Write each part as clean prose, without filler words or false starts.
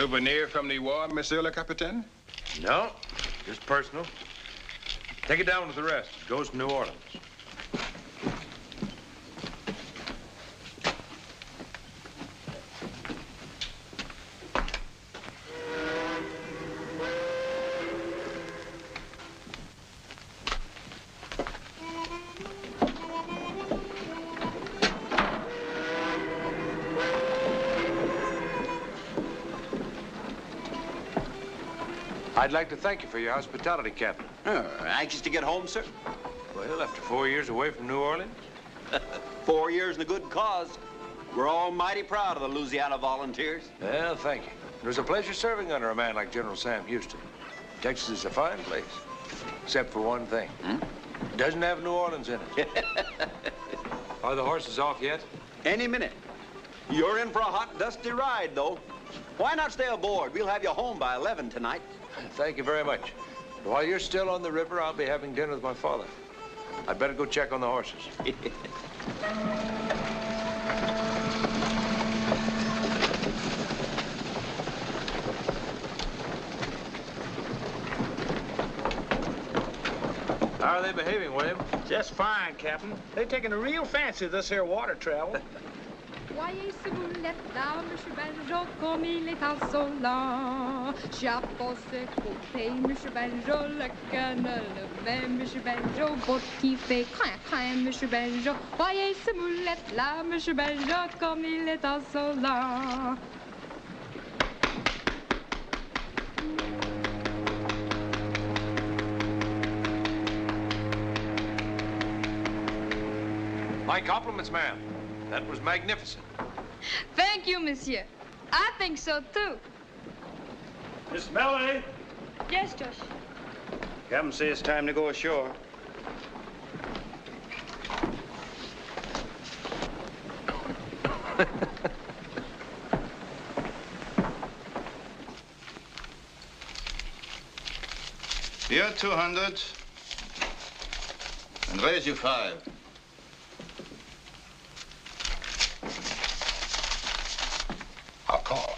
Souvenir from the war, Monsieur le Capitaine? No, just personal. Take it down with the rest. It goes to New Orleans. I'd like to thank you for your hospitality, Captain. Anxious to get home, sir? Well, after 4 years away from New Orleans? 4 years in a good cause. We're all mighty proud of the Louisiana Volunteers. Well, thank you. It was a pleasure serving under a man like General Sam Houston. Texas is a fine place, except for one thing. It doesn't have New Orleans in it. Are the horses off yet? Any minute. You're in for a hot, dusty ride, though. Why not stay aboard? We'll have you home by 11 tonight. Thank you very much. While you're still on the river, I'll be having dinner with my father. I'd better go check on the horses. How are they behaving, William? Just fine, Captain. They're taking a real fancy to this here water travel. Voyez ce boulette là, Monsieur Banjo, comme il est insolent. Chapeau ce côté, Monsieur Banjo, le canne le même, Monsieur Banjo, botte qui fait crin, crin, Monsieur Banjo. Voyez ce boulette là, Monsieur Banjo, comme il est insolent. My compliments, ma'am. That was magnificent. Thank you, Monsieur. I think so, too. Miss Melanie? Yes, Josh. Captain says it's time to go ashore. Here, 200. And raise you 5. I'll call.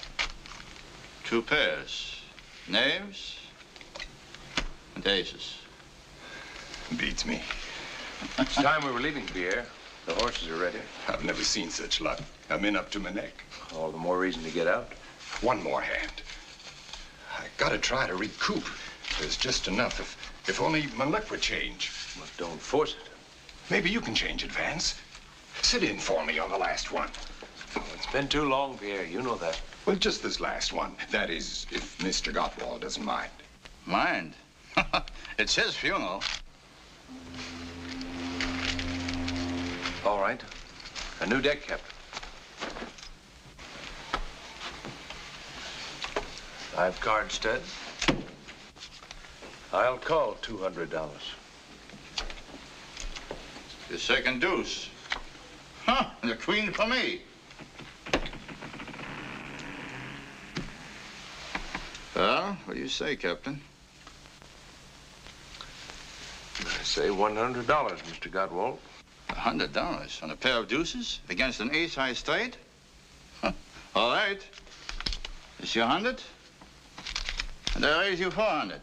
2 pairs. Knaves and aces. Beats me. It's time we were leaving, Pierre. The horses are ready. I've never seen such luck. I'm in up to my neck. All the more reason to get out. One more hand. I gotta try to recoup. There's just enough if only my luck would change. Well, don't force it. Maybe you can change it, Vance. Sit in for me on the last one. Oh, it's been too long, Pierre. You know that. Well, just this last one. That is, if Mr. Gottwald doesn't mind. Mind? It's his funeral. All right. A new deck, Captain. 5 card stud. I'll call $200. Your second deuce. Huh, the queen for me. Well, what do you say, Captain? I say $100, Mr. Gottwald. $100 on a pair of deuces against an ace-high straight? Huh. All right. It's your 100, and I raise you 400.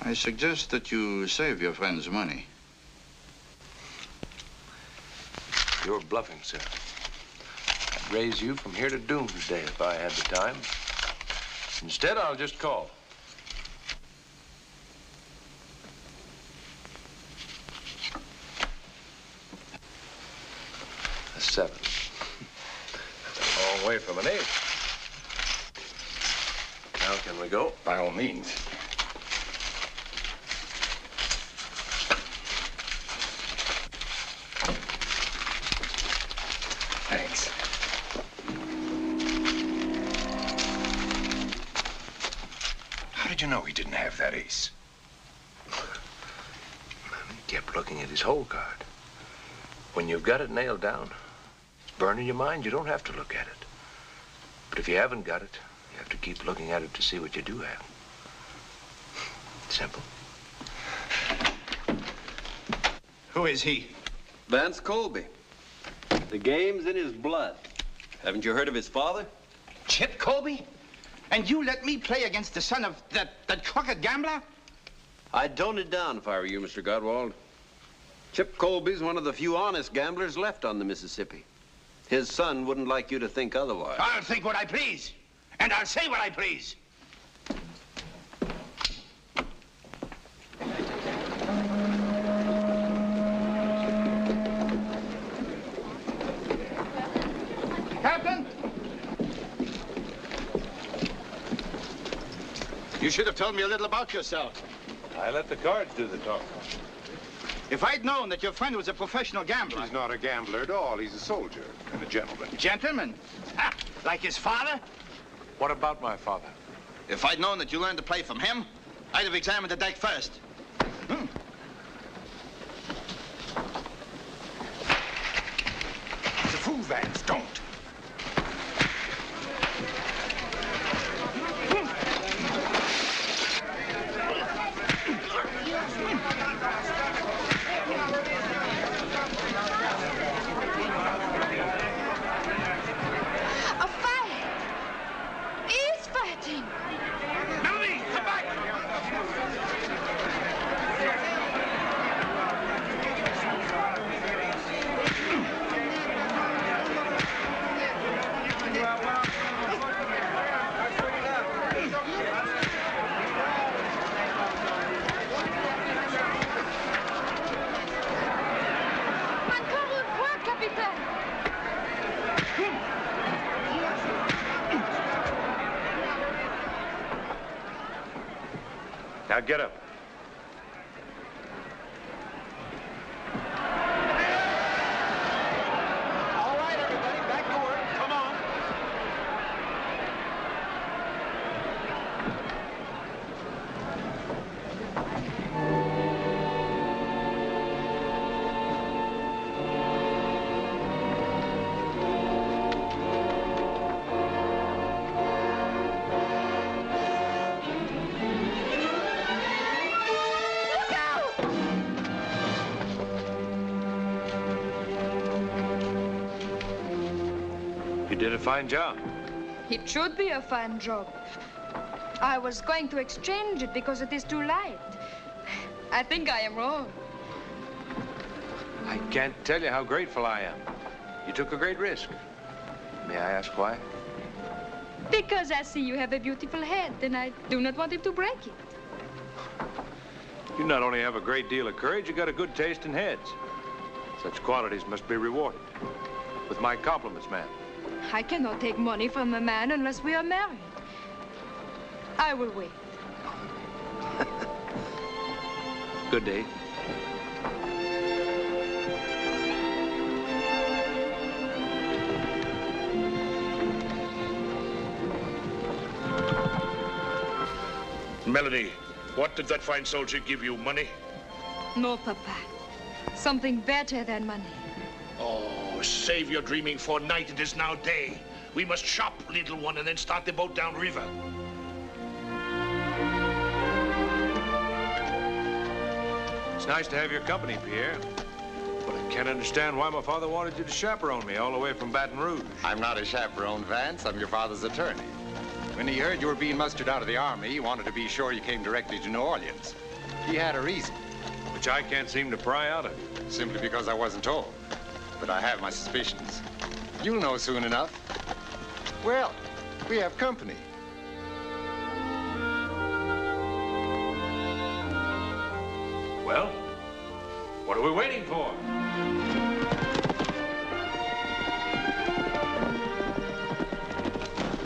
I suggest that you save your friend's money. You're bluffing, sir. I'd raise you from here to doomsday if I had the time. Instead, I'll just call. A 7. That's a long way from an 8. Now, can we go? By all means. Thanks. How did you know he didn't have that ace? He kept looking at his hole card. When you've got it nailed down, it's burning your mind, you don't have to look at it. But if you haven't got it, you have to keep looking at it to see what you do have. Simple. Who is he? Vance Colby. The game's in his blood. Haven't you heard of his father? Chip Colby? And you let me play against the son of that crooked gambler? I'd tone it down if I were you, Mr. Godwald. Chip Colby's one of the few honest gamblers left on the Mississippi. His son wouldn't like you to think otherwise. I'll think what I please, and I'll say what I please. Captain? You should have told me a little about yourself. I let the cards do the talking. If I'd known that your friend was a professional gambler... He's not a gambler at all. He's a soldier and a gentleman. Gentleman? Ha! Like his father? What about my father? If I'd known that you learned to play from him, I'd have examined the deck first. It's a fool, Vance. Don't. Now get up. All right, everybody, back to work. Come on. You did a fine job. It should be a fine job. I was going to exchange it because it is too light. I think I am wrong. I can't tell you how grateful I am. You took a great risk. May I ask why? Because I see you have a beautiful head, and I do not want him to break it. You not only have a great deal of courage, you got a good taste in heads. Such qualities must be rewarded. With my compliments, ma'am. I cannot take money from a man unless we are married. I will wait. Good day. Melanie, what did that fine soldier give you? Money? No, Papa. Something better than money. Oh, save your dreaming for night. It is now day. We must shop, little one, and then start the boat down river. It's nice to have your company, Pierre. But I can't understand why my father wanted you to chaperone me all the way from Baton Rouge. I'm not a chaperone, Vance. I'm your father's attorney. When he heard you were being mustered out of the Army, he wanted to be sure you came directly to New Orleans. He had a reason. Which I can't seem to pry out of you. Simply because I wasn't told. But I have my suspicions. You'll know soon enough. Well, we have company. Well, what are we waiting for?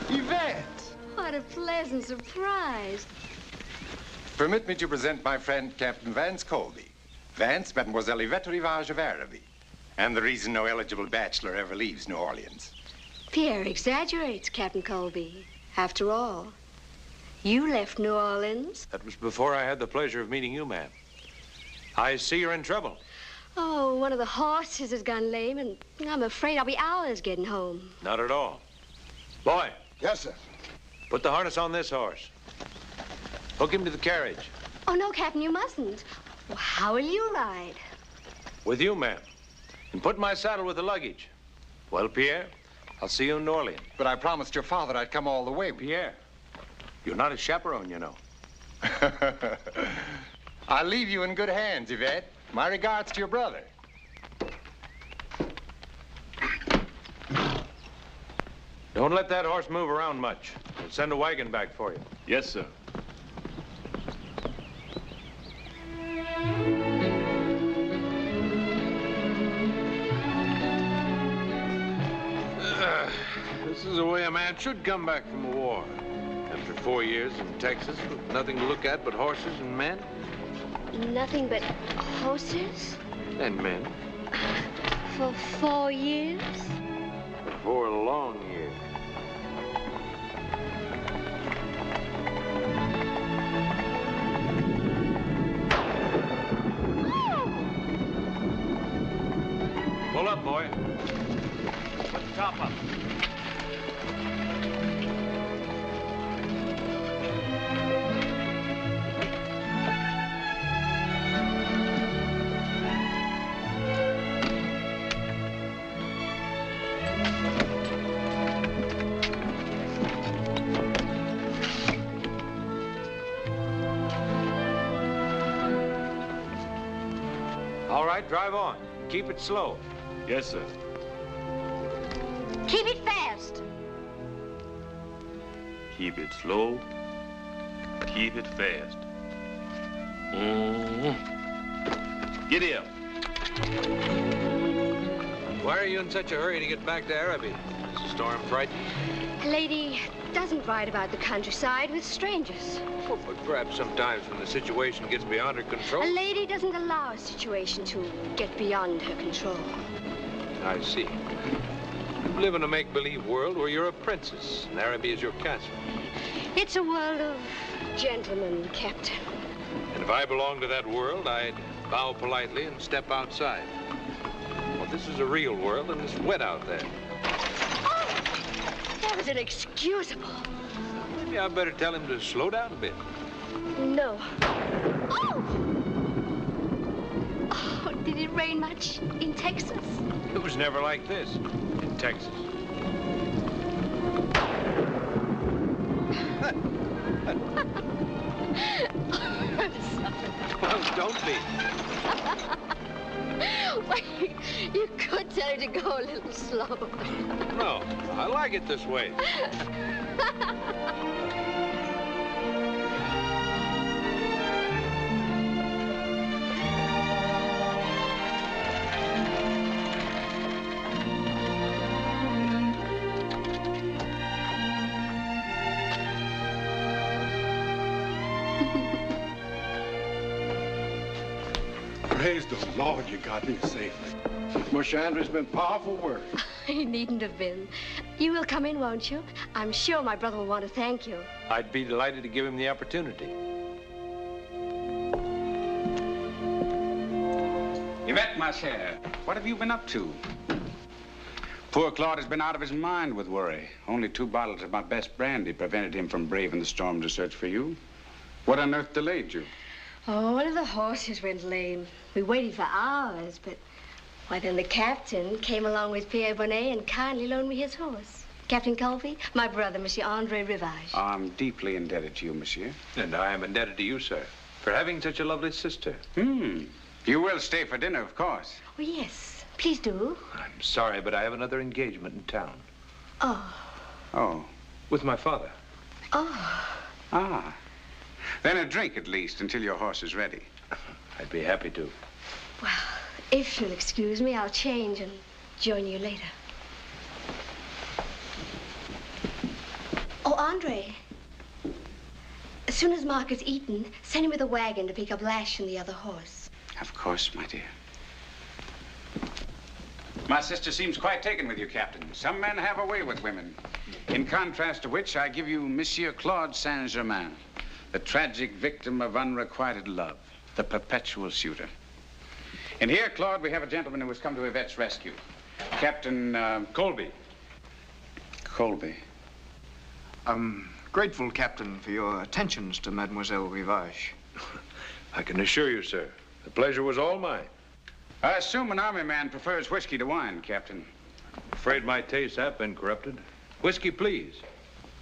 Yvette! What a pleasant surprise. Permit me to present my friend, Captain Vance Colby. Vance, Mademoiselle Yvette Rivage of Araby. And the reason no eligible bachelor ever leaves New Orleans. Pierre exaggerates, Captain Colby. After all, you left New Orleans. That was before I had the pleasure of meeting you, ma'am. I see you're in trouble. Oh, one of the horses has gone lame, and I'm afraid I'll be hours getting home. Not at all. Boy, Yes, sir. put the harness on this horse. Hook him to the carriage. Oh, no, Captain, you mustn't. Well, how will you ride? With you, ma'am. And put my saddle with the luggage. Well, Pierre, I'll see you in New Orleans. But I promised your father I'd come all the way. Pierre, you're not a chaperone, you know. I'll leave you in good hands, Yvette. My regards to your brother. Don't let that horse move around much. We'll send a wagon back for you. Yes, sir. This is the way a man should come back from a war. After 4 years in Texas with nothing to look at but horses and men. Nothing but horses? And men. For 4 years? For 4 long years. Pull up, boy. Put the top up. All right, drive on. Keep it slow. Yes, sir. Keep it fast. Keep it slow. Keep it fast. Giddy up. Why are you in such a hurry to get back to Araby? Is the storm frightening? A lady doesn't ride about the countryside with strangers. Oh, but perhaps sometimes when the situation gets beyond her control. A lady doesn't allow a situation to get beyond her control. I see. You live in a make-believe world where you're a princess, and Araby is your castle. It's a world of gentlemen, Captain. And if I belonged to that world, I'd bow politely and step outside. Well, this is a real world, and it's wet out there. Oh! That was inexcusable. Maybe I better tell him to slow down a bit. No. Oh! Oh, did it rain much in Texas? It was never like this in Texas. Well, don't be. Wait, you could tell her to go a little slow. No, I like it this way. Praise the Lord you got me safely. Monsieur Andre's been powerful work. He needn't have been. You will come in, won't you? I'm sure my brother will want to thank you. I'd be delighted to give him the opportunity. Yvette, ma chère, what have you been up to? Poor Claude has been out of his mind with worry. Only 2 bottles of my best brandy prevented him from braving the storm to search for you. What on earth delayed you? Oh, one of the horses went lame. We waited for hours, but... Why, then the captain came along with Pierre Bonnet and kindly loaned me his horse. Captain Colby, my brother, Monsieur Andre Rivage. I'm deeply indebted to you, monsieur. And I am indebted to you, sir, for having such a lovely sister. You will stay for dinner, of course. Oh, yes. Please do. I'm sorry, but I have another engagement in town. Oh. Oh. With my father. Oh. Ah. Then a drink, at least, until your horse is ready. I'd be happy to. Well, if you'll excuse me, I'll change and join you later. Oh, Andre. As soon as Mark is eaten, send him with a wagon to pick up Lash and the other horse. Of course, my dear. My sister seems quite taken with you, Captain. Some men have a way with women. In contrast to which, I give you Monsieur Claude Saint-Germain, the tragic victim of unrequited love, the perpetual suitor. And here, Claude, we have a gentleman who has come to Yvette's rescue. Captain, Colby. Colby. I'm grateful, Captain, for your attentions to Mademoiselle Rivage. I can assure you, sir, the pleasure was all mine. I assume an army man prefers whiskey to wine, Captain. Afraid my tastes have been corrupted. Whiskey, please.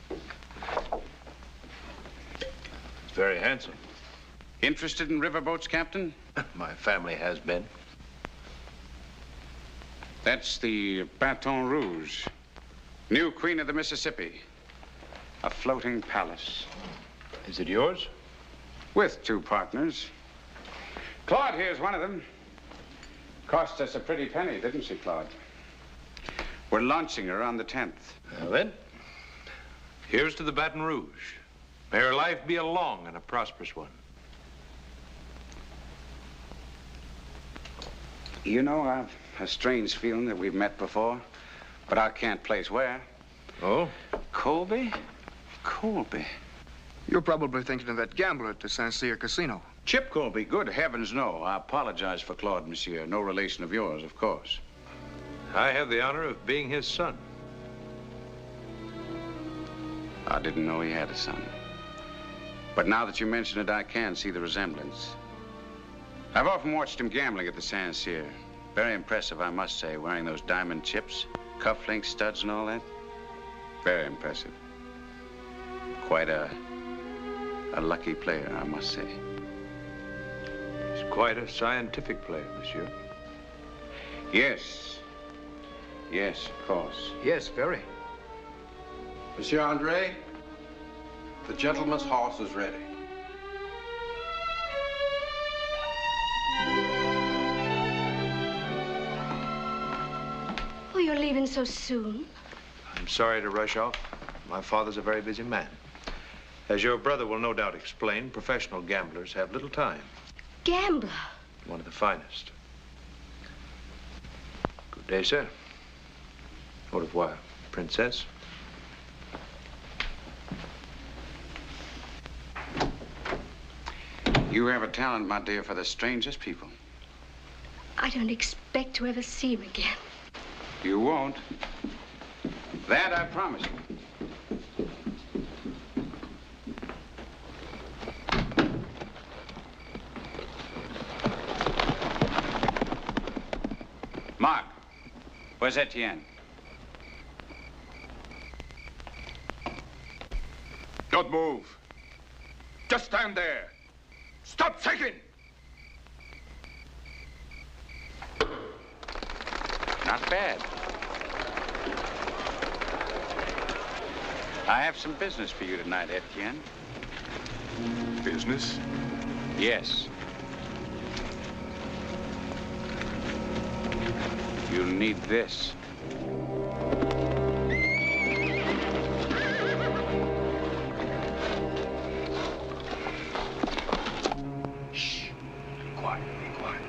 It's very handsome. Interested in riverboats, Captain? My family has been. That's the Baton Rouge, new queen of the Mississippi. A floating palace. Is it yours? With 2 partners. Claude here's one of them. Cost us a pretty penny, didn't she, Claude? We're launching her on the 10th. Well, then, here's to the Baton Rouge. May her life be a long and a prosperous one. You know, I've a strange feeling that we've met before, but I can't place where. Oh? Colby? Colby. You're probably thinking of that gambler at the Saint Cyr Casino. Chip Colby, good heavens, no. I apologize for Claude, monsieur. No relation of yours, of course. I have the honor of being his son. I didn't know he had a son. But now that you mention it, I can see the resemblance. I've often watched him gambling at the Saint Cyr. Very impressive, I must say, wearing those diamond chips, cufflinks, studs, and all that. Very impressive. Quite a lucky player, I must say. He's quite a scientific player, monsieur. Yes. Yes, of course. Yes, very. Monsieur Andre, the gentleman's horse is ready. Oh, you're leaving so soon? I'm sorry to rush off. My father's a very busy man. As your brother will no doubt explain, professional gamblers have little time. Gambler? One of the finest. Good day, sir. Au revoir, princess. You have a talent, my dear, for the strangest people. I don't expect to ever see him again. You won't. That I promise you. Mark, where's Etienne? Don't move. Just stand there. Stop shaking. Not bad. I have some business for you tonight, Etienne. Business? Yes. You'll need this. Shh. Be quiet, be quiet.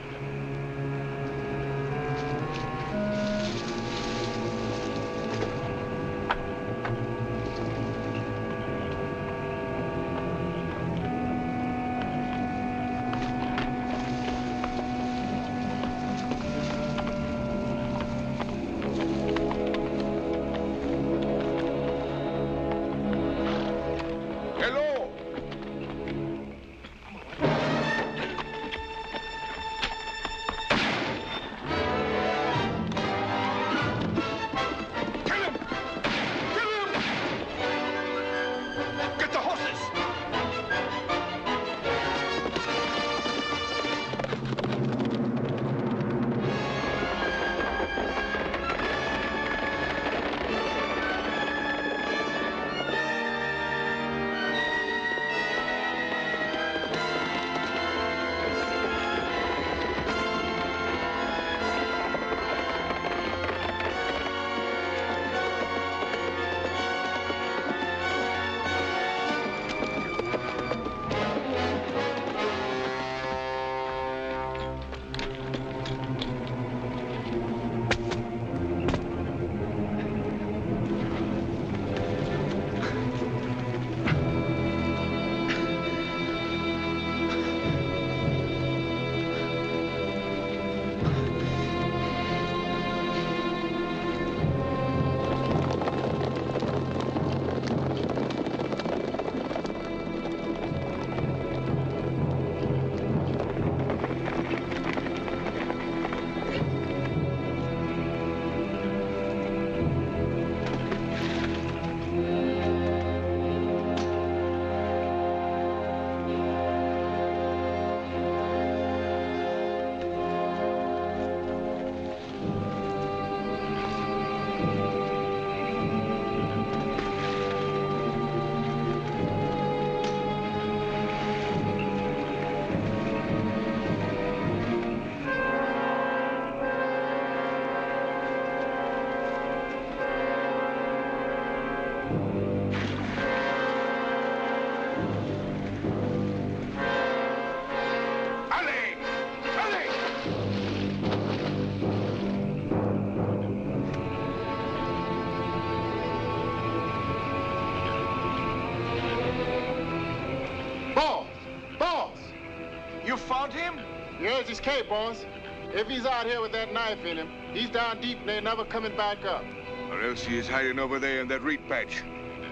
You found him? Yes, he's K, boss. If he's out here with that knife in him, he's down deep and they're never coming back up. Or else he is hiding over there in that reed patch.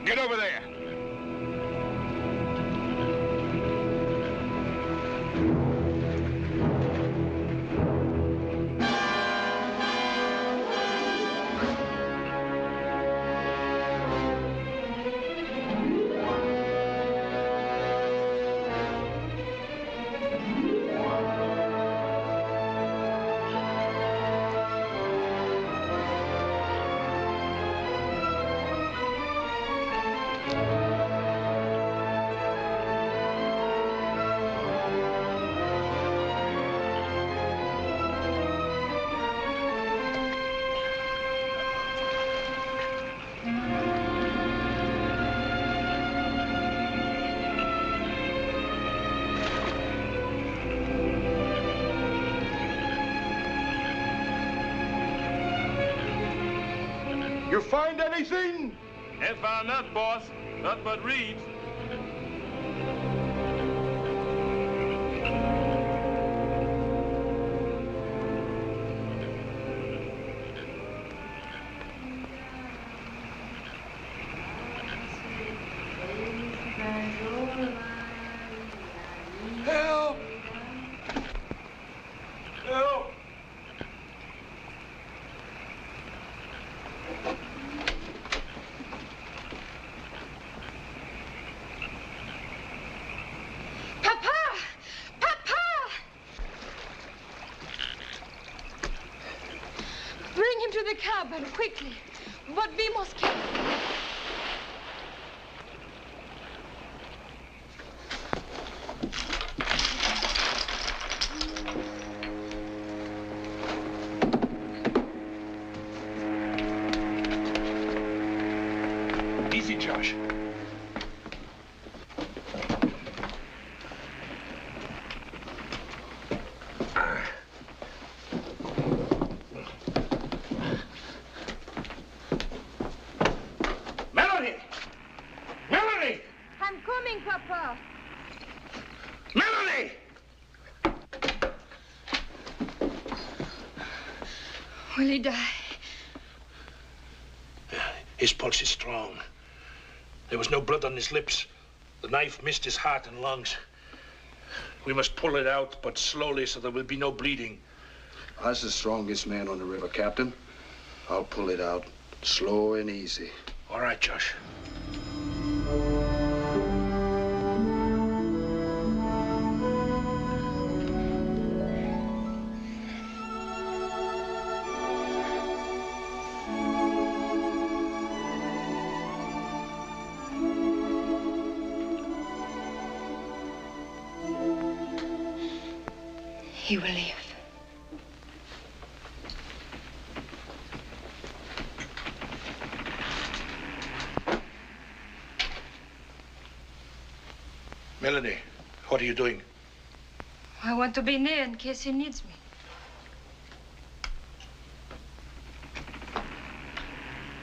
Get over there! You find anything? Ain't found nothing, boss. Nothing but reeds. Help! Help! To the cabin, quickly. But we must kill him. Easy, Josh. Papa. Melanie! Will he die? His pulse is strong. There was no blood on his lips. The knife missed his heart and lungs. We must pull it out, but slowly, so there will be no bleeding. I was the strongest man on the river, Captain. I'll pull it out, slow and easy. All right, Josh. He will live. Melanie, what are you doing? I want to be near in case he needs me.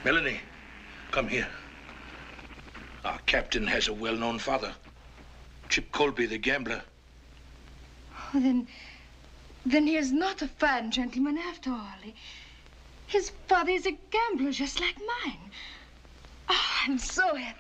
Melanie, come here. Our captain has a well-known father. Chip Colby, the gambler. Oh, then he is not a fine gentleman after all. His father is a gambler just like mine. Oh, I'm so happy.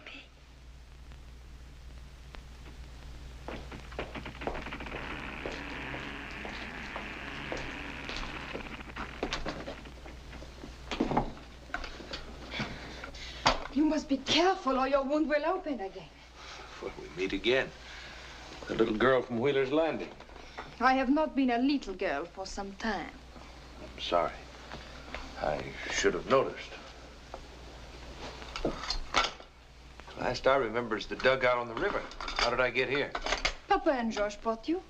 You must be careful or your wound will open again. Well, we meet again. The little girl from Wheeler's Landing. I have not been a little girl for some time. I'm sorry. I should have noticed. Last I remember is the dugout on the river. How did I get here? Papa and Josh brought you.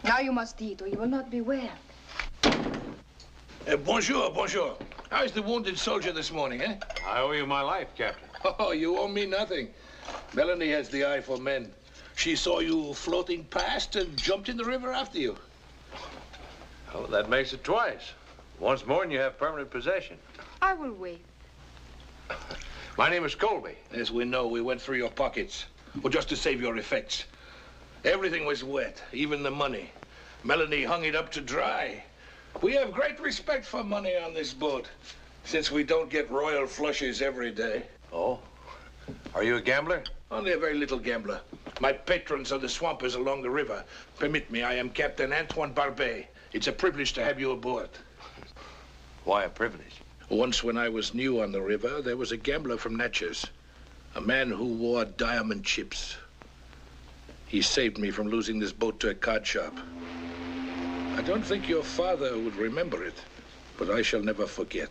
Now you must eat or you will not be well. Bonjour, bonjour. How's the wounded soldier this morning, eh? I owe you my life, Captain. Oh, you owe me nothing. Melanie has the eye for men. She saw you floating past and jumped in the river after you. Oh, that makes it twice. Once more and you have permanent possession. I will wait. My name is Colby. As we know, we went through your pockets. Well, just to save your effects. Everything was wet, even the money. Melanie hung it up to dry. We have great respect for money on this boat, since we don't get royal flushes every day. Oh? Are you a gambler? Only a very little gambler. My patrons are the swampers along the river. Permit me, I am Captain Antoine Barbet. It's a privilege to have you aboard. Why a privilege? Once when I was new on the river, there was a gambler from Natchez. A man who wore diamond chips. He saved me from losing this boat to a card shop. I don't think your father would remember it, but I shall never forget.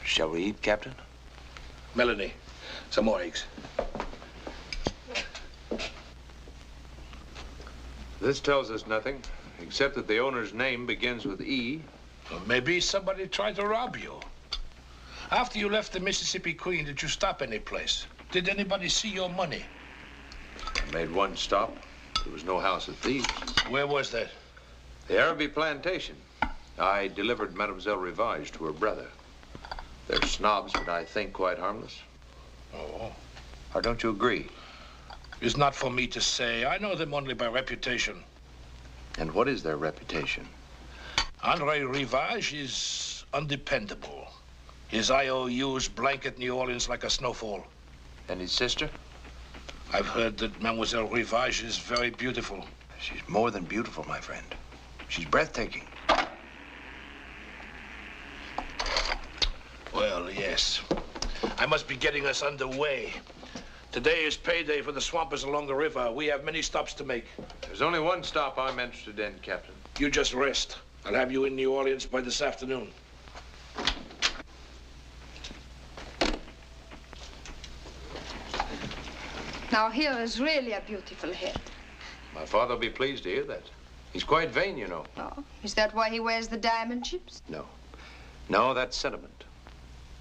Shall we eat, Captain? Melanie, some more eggs. This tells us nothing, except that the owner's name begins with E. Well, maybe somebody tried to rob you. After you left the Mississippi Queen, did you stop any place? Did anybody see your money? I made one stop. There was no house of thieves. Where was that? The Araby plantation. I delivered Mademoiselle Rivage to her brother. They're snobs, but I think quite harmless. Oh. Or don't you agree? It's not for me to say. I know them only by reputation. And what is their reputation? Andre Rivage is undependable. His IOUs blanket New Orleans like a snowfall. And his sister? I've heard that Mademoiselle Rivage is very beautiful. She's more than beautiful, my friend. She's breathtaking. Well, yes. I must be getting us underway. Today is payday for the swampers along the river. We have many stops to make. There's only one stop I'm interested in, Captain. You just rest. I'll have you in New Orleans by this afternoon. Now, here is really a beautiful head. My father will be pleased to hear that. He's quite vain, you know. Oh, is that why he wears the diamond chips? No. No, that's sentiment.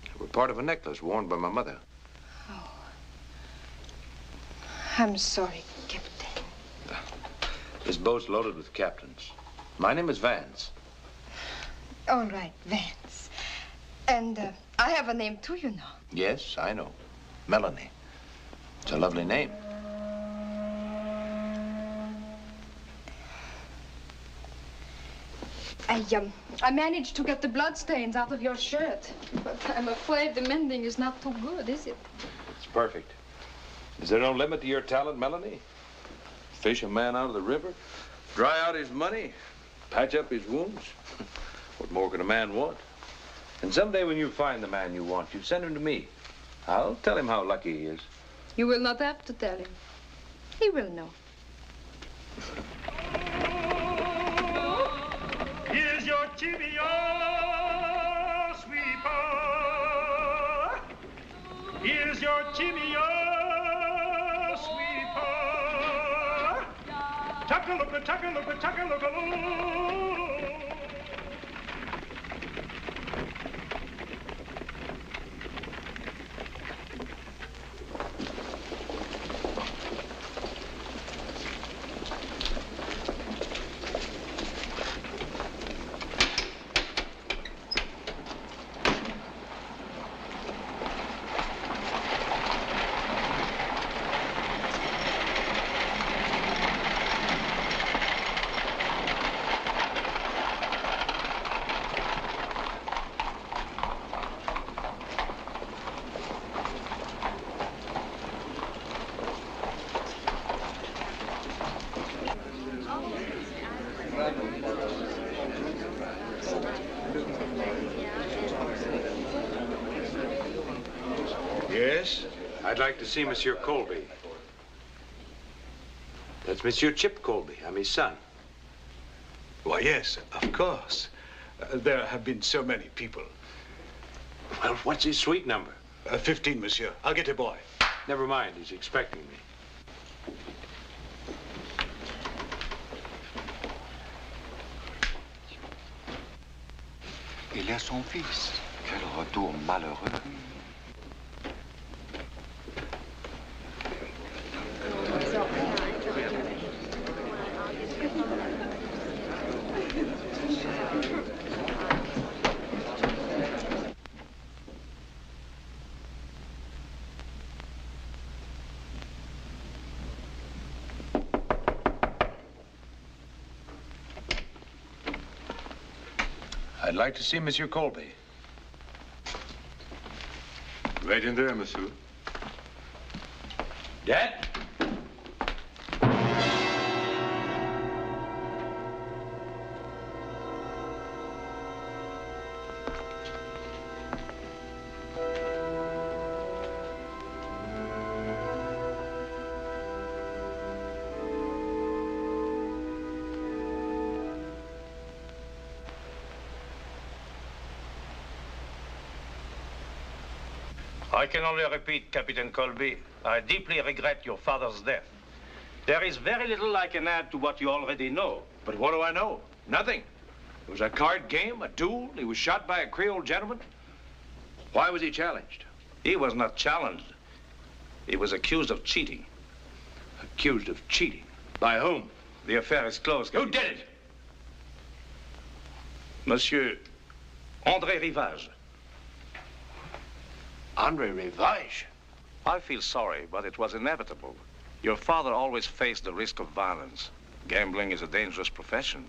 They were part of a necklace worn by my mother. Oh. I'm sorry, Captain. This boat's loaded with captains. My name is Vance. All right, Vance. And I have a name too, you know. Yes, I know. Melanie. It's a lovely name. I managed to get the bloodstains out of your shirt, but I'm afraid the mending is not too good, is it? It's perfect. Is there no limit to your talent, Melanie? Fish a man out of the river, dry out his money, patch up his wounds. What more can a man want? And someday when you find the man you want, you send him to me. I'll tell him how lucky he is. You will not have to tell him. He will know. Here's your tibia sweeper. Here's your tibia sweeper. Tuck-a-look-a, tuck-a-look-a, tuck-a-look-a-loo. Yes? I'd like to see Monsieur Colby. That's Monsieur Chip Colby. I'm his son. Why, yes, of course. There have been so many people. Well, what's his suite number? 15, monsieur. I'll get a boy. Never mind. He's expecting me. Il est son fils. Quel retour malheureux. I'd like to see Monsieur Colby. Right in there, monsieur. Dad? I can only repeat, Captain Colby, I deeply regret your father's death. There is very little I can add to what you already know. But what do I know? Nothing. It was a card game, a duel. He was shot by a Creole gentleman. Why was he challenged? He was not challenged. He was accused of cheating. Accused of cheating? By whom? The affair is closed. Who did it? Monsieur André Rivage. André Rivage? I feel sorry, but it was inevitable. Your father always faced the risk of violence. Gambling is a dangerous profession.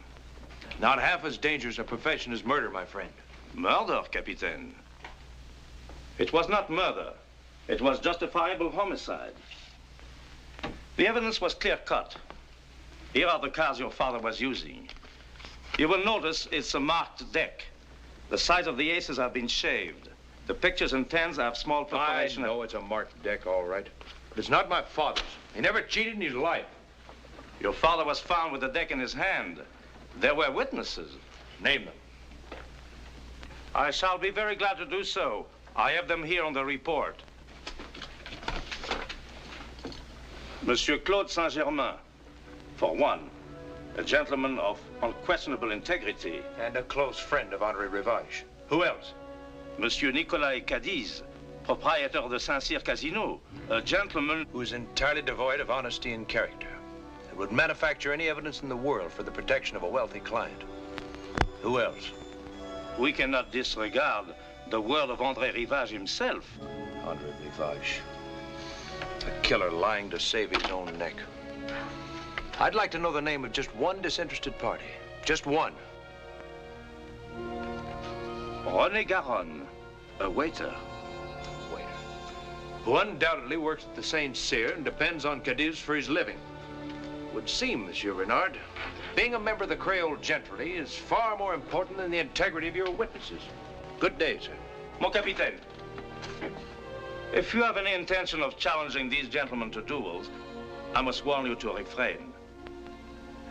Not half as dangerous a profession as murder, my friend. Murder, Capitaine. It was not murder. It was justifiable homicide. The evidence was clear-cut. Here are the cards your father was using. You will notice it's a marked deck. The sides of the aces have been shaved. The pictures and tens have small preparation. I know it's a marked deck, all right. But it's not my father's. He never cheated in his life. Your father was found with the deck in his hand. There were witnesses. Name them. I shall be very glad to do so. I have them here on the report. Monsieur Claude Saint-Germain, for one, a gentleman of unquestionable integrity. And a close friend of André Rivage. Who else? Monsieur Nicolas Cadiz, proprietor of the Saint-Cyr Casino, a gentleman who is entirely devoid of honesty and character, and would manufacture any evidence in the world for the protection of a wealthy client. Who else? We cannot disregard the word of André Rivage himself. André Rivage, a killer lying to save his own neck. I'd like to know the name of just one disinterested party. Just one. René Garonne, a waiter. Waiter. Who undoubtedly works at the Saint-Cyr and depends on Cadiz for his living. Would seem, Monsieur Renard, being a member of the Creole gentry is far more important than the integrity of your witnesses. Good day, sir. Mon capitaine, if you have any intention of challenging these gentlemen to duels, I must warn you to refrain.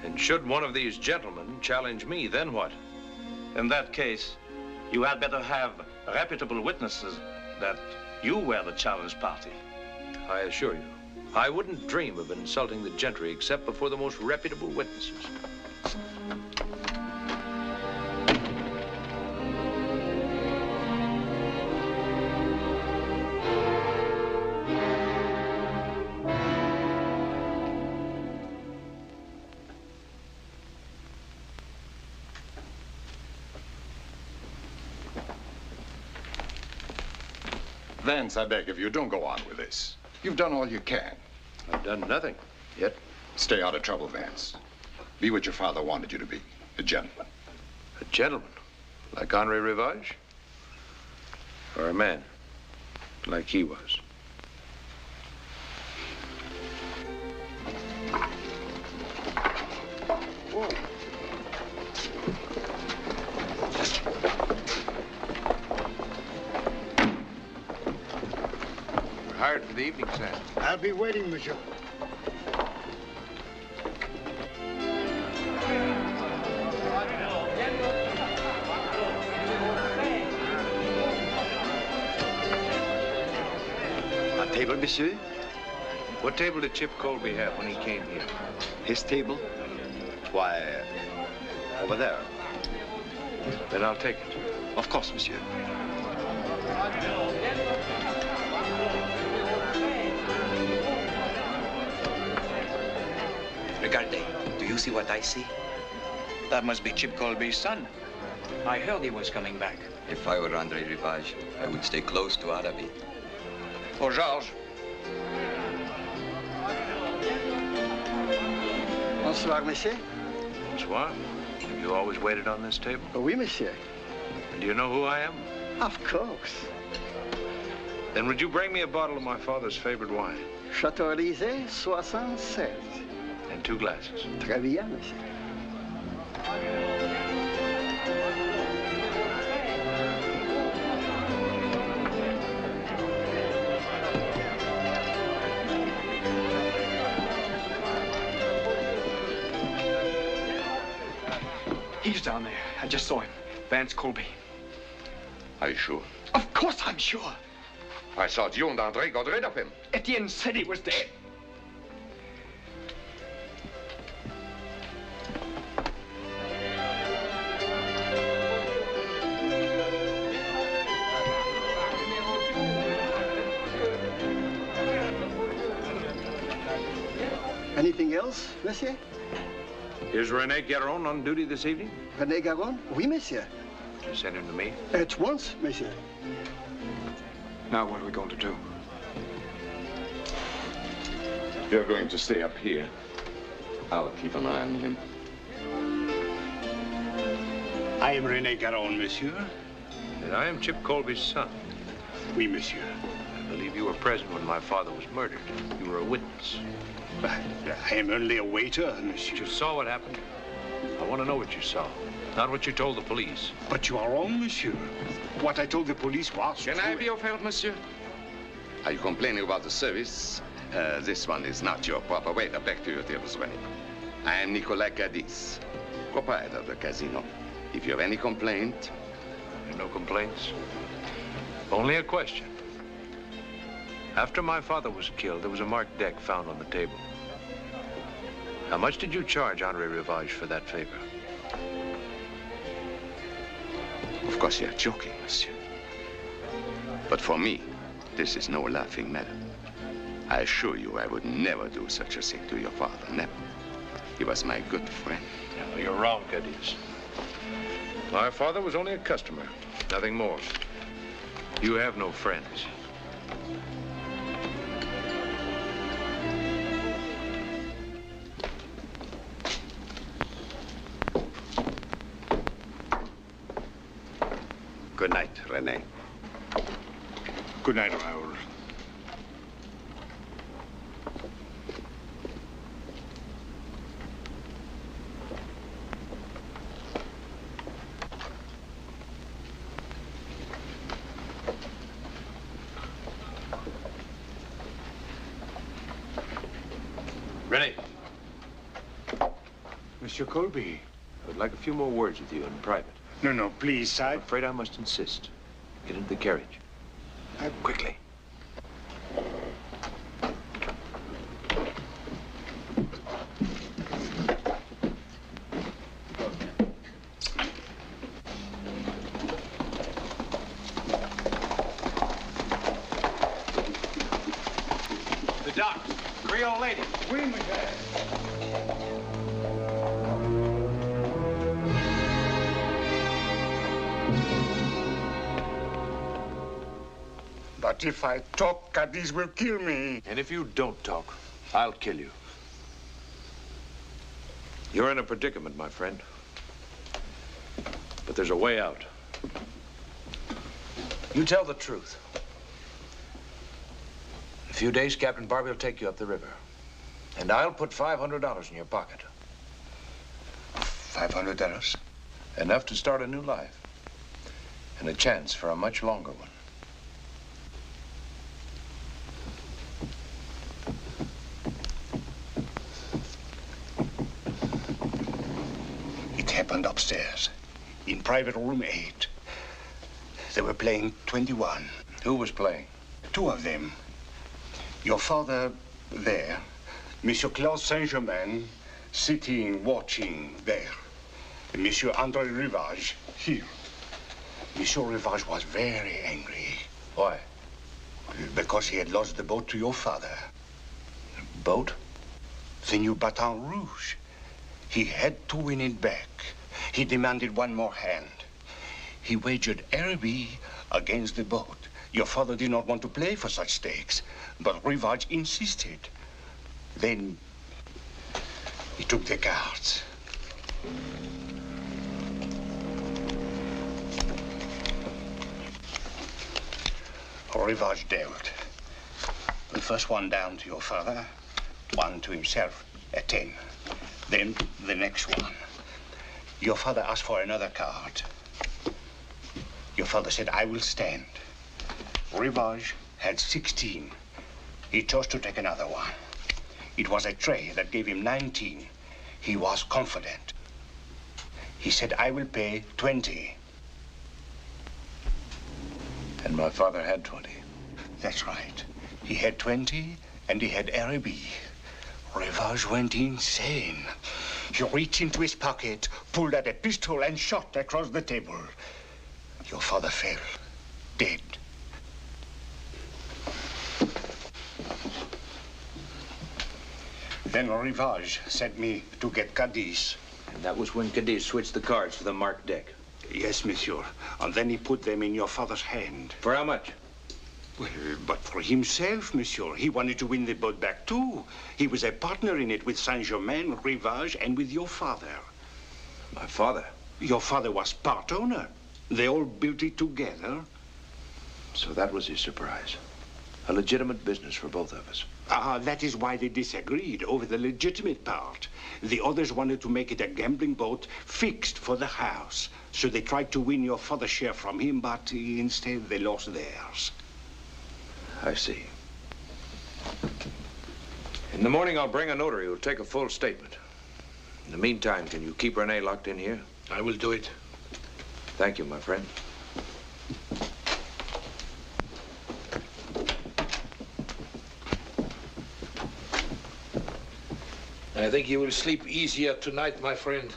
And should one of these gentlemen challenge me, then what? In that case, you had better have reputable witnesses that you were the challenge party. I assure you, I wouldn't dream of insulting the gentry except before the most reputable witnesses. Vance, I beg of you, don't go on with this. You've done all you can. I've done nothing yet. Stay out of trouble, Vance. Be what your father wanted you to be, a gentleman. A gentleman? Like André Rivage? Or a man, like he was? Whoa. Hired for the evening, Sam. I'll be waiting, monsieur. A table, monsieur? What table did Chip Colby have when he came here? His table? Why, over there. Then I'll take it. Of course, monsieur. Regardez, do you see what I see? That must be Chip Colby's son. I heard he was coming back. If I were André Rivage, I would stay close to Arabi. Oh, Georges. Bonsoir, monsieur. Bonsoir. You always waited on this table? Oui, monsieur. And do you know who I am? Of course. Then would you bring me a bottle of my father's favorite wine? Chateau Élysée, 76. And 2 glasses. Très bien, monsieur. He's down there. I just saw him. Vance Colby. Are you sure? Of course I'm sure. I thought you and André got rid of him. Etienne said he was dead. Anything else, monsieur? Is René Garon on duty this evening? René Garon? Oui, monsieur. Can you send him to me? At once, monsieur. Now what are we going to do? You're going to stay up here. I'll keep an eye on him. I am René Garon, monsieur. And I am Chip Colby's son. Oui, monsieur. I believe you were present when my father was murdered. You were a witness. I am only a waiter, monsieur. You saw what happened? I want to know what you saw, not what you told the police. But you are wrong, monsieur. What I told the police was Can I be of help, monsieur? Are you complaining about the service? This one is not your proper waiter. Back to your tables, René. I am Nicolas Cadiz, proprietor of the casino. If you have any complaint... No complaints. Only a question. After my father was killed, there was a marked deck found on the table. How much did you charge André Rivage for that favor? Of course, you're joking, monsieur. But for me, this is no laughing matter. I assure you I would never do such a thing to your father, never. He was my good friend. No, you're wrong, Cadiz. My father was only a customer, nothing more. You have no friends. Good night, René. Good night, Raoul. René. Monsieur Colby. I would like a few more words with you in private. No, please, I'm afraid I must insist. Get into the carriage. Quickly. The doc, Creole lady. Oui, monsieur. But if I talk, Cadiz will kill me. And if you don't talk, I'll kill you. You're in a predicament, my friend. But there's a way out. You tell the truth. In a few days, Captain Barbie will take you up the river. And I'll put $500 in your pocket. $500? Enough to start a new life. And a chance for a much longer one. It happened upstairs, in private room 8. They were playing 21. Who was playing? 2 of them. Your father there, Monsieur Claude Saint-Germain, sitting, watching there. And Monsieur André Rivage here. Monsieur Rivage was very angry. Why? Because he had lost the boat to your father. Boat? The new Baton Rouge. He had to win it back. He demanded one more hand. He wagered Araby against the boat. Your father did not want to play for such stakes, but Rivage insisted. Then he took the cards. Rivage dealt. The first one down to your father, one to himself, a 10. Then the next one. Your father asked for another card. Your father said, I will stand. Rivage had 16. He chose to take another one. It was a tray that gave him 19. He was confident. He said, I will pay 20. And my father had 20. That's right. He had 20 and he had Araby. Rivage went insane. He reached into his pocket, pulled out a pistol and shot across the table. Your father fell, dead. Then Rivage sent me to get Cadiz. And that was when Cadiz switched the cards to the marked deck. Yes, monsieur. And then he put them in your father's hand. For how much? Well, but for himself, monsieur. He wanted to win the boat back, too. He was a partner in it with Saint-Germain, Rivage, and with your father. My father? Your father was part owner. They all built it together. So that was his surprise. A legitimate business for both of us. That is why they disagreed over the legitimate part. The others wanted to make it a gambling boat fixed for the house. So they tried to win your father's share from him, but instead they lost theirs. I see. In the morning, I'll bring a notary who'll take a full statement. In the meantime, can you keep Renee locked in here? I will do it. Thank you, my friend. I think you will sleep easier tonight, my friend.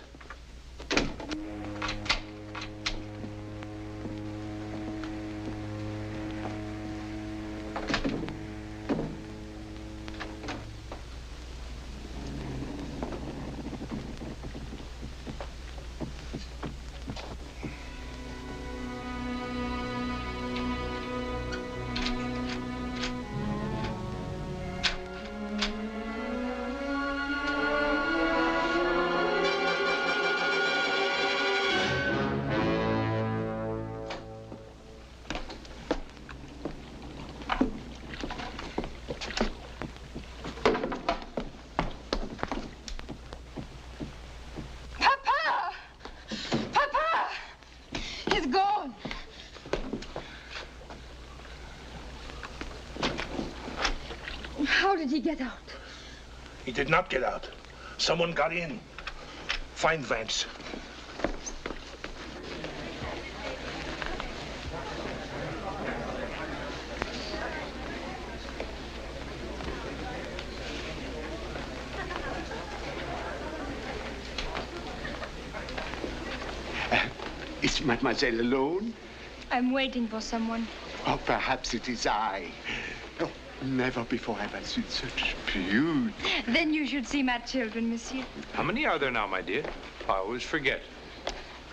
How did he get out? He did not get out. Someone got in. Find Vance. Is Mademoiselle alone? I'm waiting for someone. Oh, perhaps it is I. Oh, never before have I seen such beauty. Then you should see my children, monsieur. How many are there now, my dear? I always forget.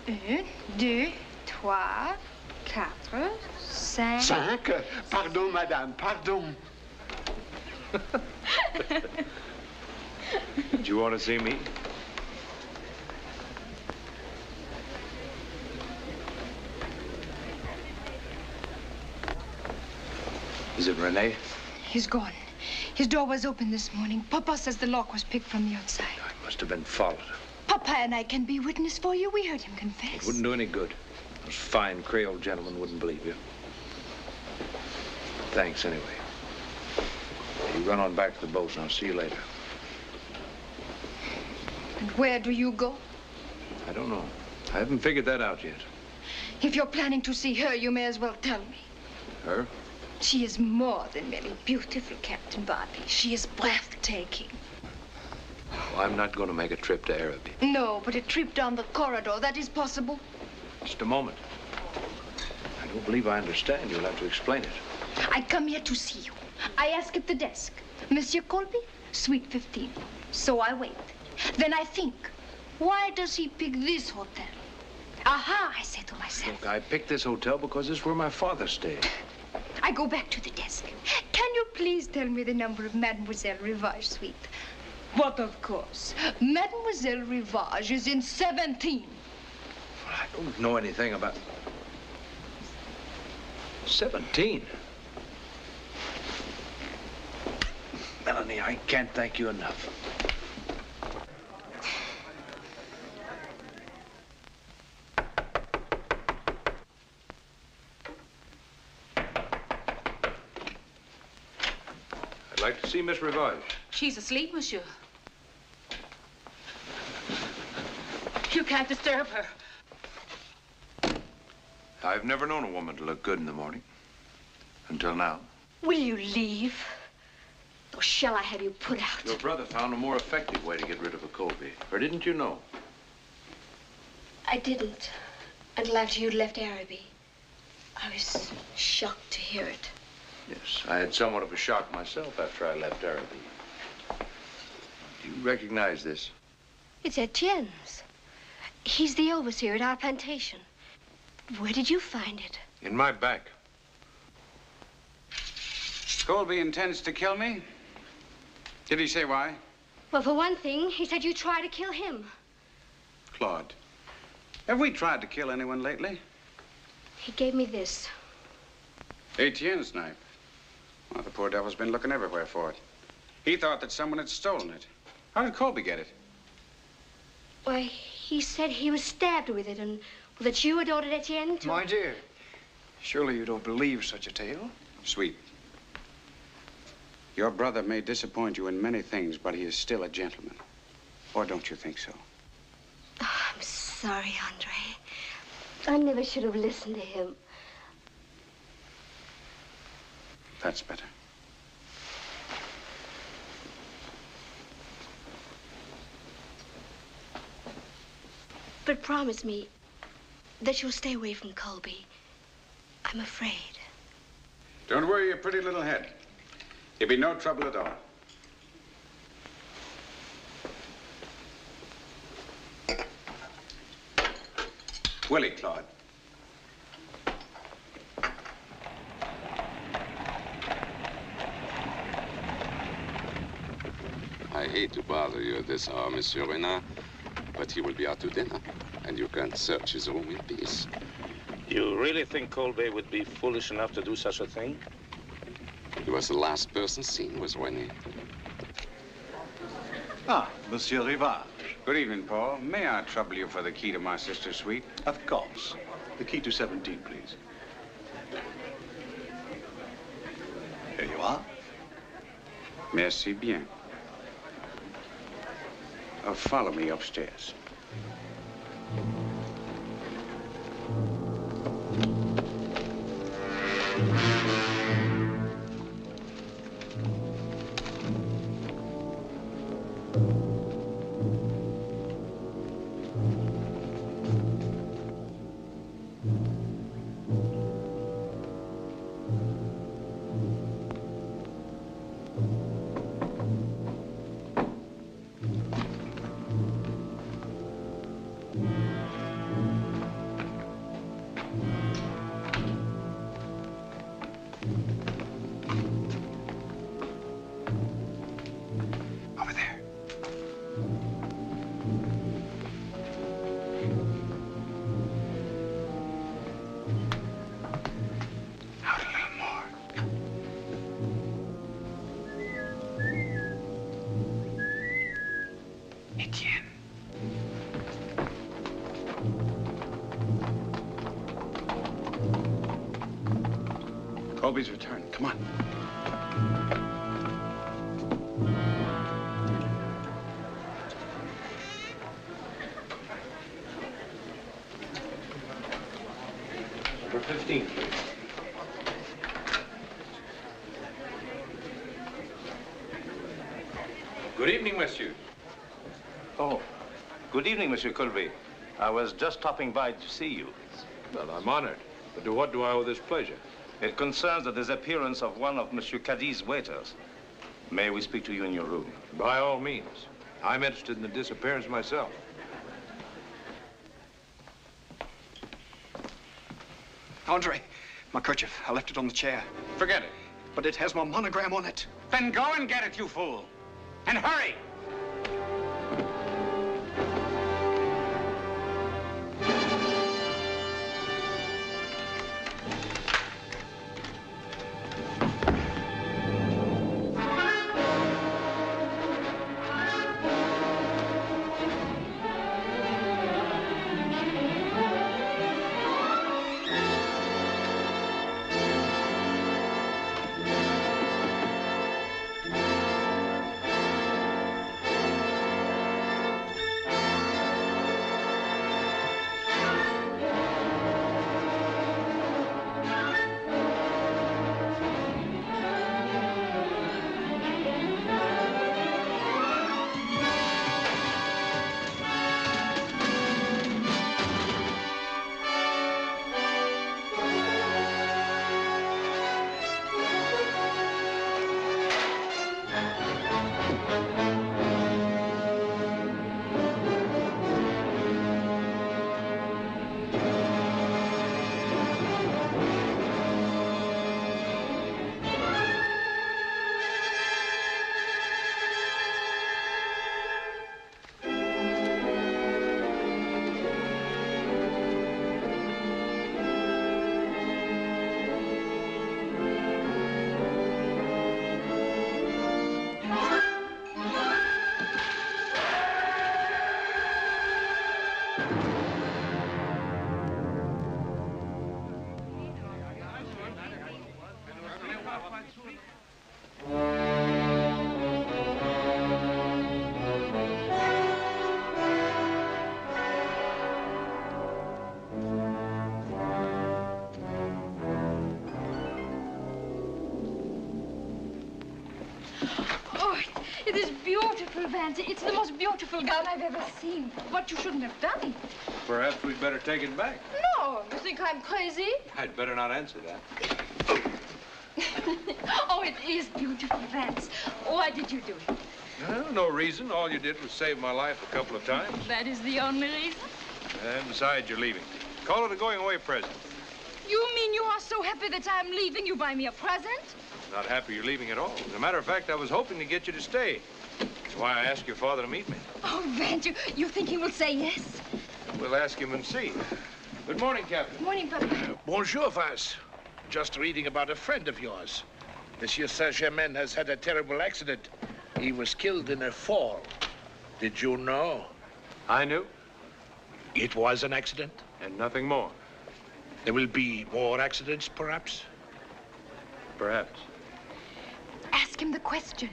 1, 2, 3, 4, 5. 5? Pardon, madame, pardon. Did you want to see me? Is it Renee? He's gone. His door was open this morning. Papa says the lock was picked from the outside. I must have been followed. Papa and I can be witness for you. We heard him confess. It wouldn't do any good. Those fine Creole gentlemen wouldn't believe you. Thanks, anyway. You run on back to the boat, and I'll see you later. And where do you go? I don't know. I haven't figured that out yet. If you're planning to see her, you may as well tell me. Her? She is more than merely beautiful, Captain Bartley. She is breathtaking. Well, I'm not going to make a trip to Araby. No, but a trip down the corridor, that is possible. Just a moment. I don't believe I understand. You'll have to explain it. I come here to see you. I ask at the desk, Monsieur Colby, suite 15. So I wait. Then I think, why does he pick this hotel? Aha, I say to myself. Look, I picked this hotel because this is where my father stayed. I go back to the desk. Can you please tell me the number of Mademoiselle Rivage suite? But of course, Mademoiselle Rivage is in 17. Well, I don't know anything about 17. Melanie, I can't thank you enough. I'd like to see Miss Rivage. She's asleep, monsieur. You can't disturb her. I've never known a woman to look good in the morning. Until now. Will you leave? Or shall I have you put out? Your brother found a more effective way to get rid of a Colby. Or didn't you know? I didn't. Until after you'd left Araby. I was shocked to hear it. Yes, I had somewhat of a shock myself after I left Araby. Do you recognize this? It's Etienne's. He's the overseer at our plantation. Where did you find it? In my bag. Colby intends to kill me? Did he say why? Well, for one thing, he said you tried to kill him. Claude, have we tried to kill anyone lately? He gave me this. Etienne's knife. Well, the poor devil's been looking everywhere for it. He thought that someone had stolen it. How did Colby get it? Why, he said he was stabbed with it and that you had ordered Etienne to... My dear, surely you don't believe such a tale? Sweet. Your brother may disappoint you in many things, but he is still a gentleman. Or don't you think so? Oh, I'm sorry, Andre. I never should have listened to him. That's better. But promise me that you'll stay away from Colby. I'm afraid. Don't worry your pretty little head. There'll be no trouble at all. Willie, Claude. I hate to bother you at this hour, Monsieur Renard, but he will be out to dinner, and you can search his room in peace. You really think Colby would be foolish enough to do such a thing? He was the last person seen with Renee. Ah, Monsieur Rivage. Good evening, Paul. May I trouble you for the key to my sister's suite? Of course. The key to 17, please. Here you are. Merci bien. Follow me upstairs. Colby's return. Come on. Number 15, please. Good evening, monsieur. Oh, good evening, Monsieur Colby. I was just stopping by to see you. Well, I'm honored. But to what do I owe this pleasure? It concerns the disappearance of one of Monsieur Caddy's waiters. May we speak to you in your room? By all means. I'm interested in the disappearance myself. Andre, my kerchief. I left it on the chair. Forget it. But it has my monogram on it. Then go and get it, you fool. And hurry! Vance, it's the most beautiful gown I've ever seen. What you shouldn't have done. Perhaps we'd better take it back. No, you think I'm crazy? I'd better not answer that. Oh, it is beautiful, Vance. Why did you do it? No reason. All you did was save my life a couple of times. That is the only reason? And besides, you're leaving. Call it a going-away present. You mean you are so happy that I'm leaving, you buy me a present? Not happy you're leaving at all. As a matter of fact, I was hoping to get you to stay. That's why I asked your father to meet me. Oh, Vance, you think he will say yes? We'll ask him and see. Good morning, Captain. Morning, Papa. Bonjour, Vance. Just reading about a friend of yours. Monsieur Saint-Germain has had a terrible accident. He was killed in a fall. Did you know? I knew. It was an accident? And nothing more. There will be more accidents, perhaps? Perhaps. Ask him the question.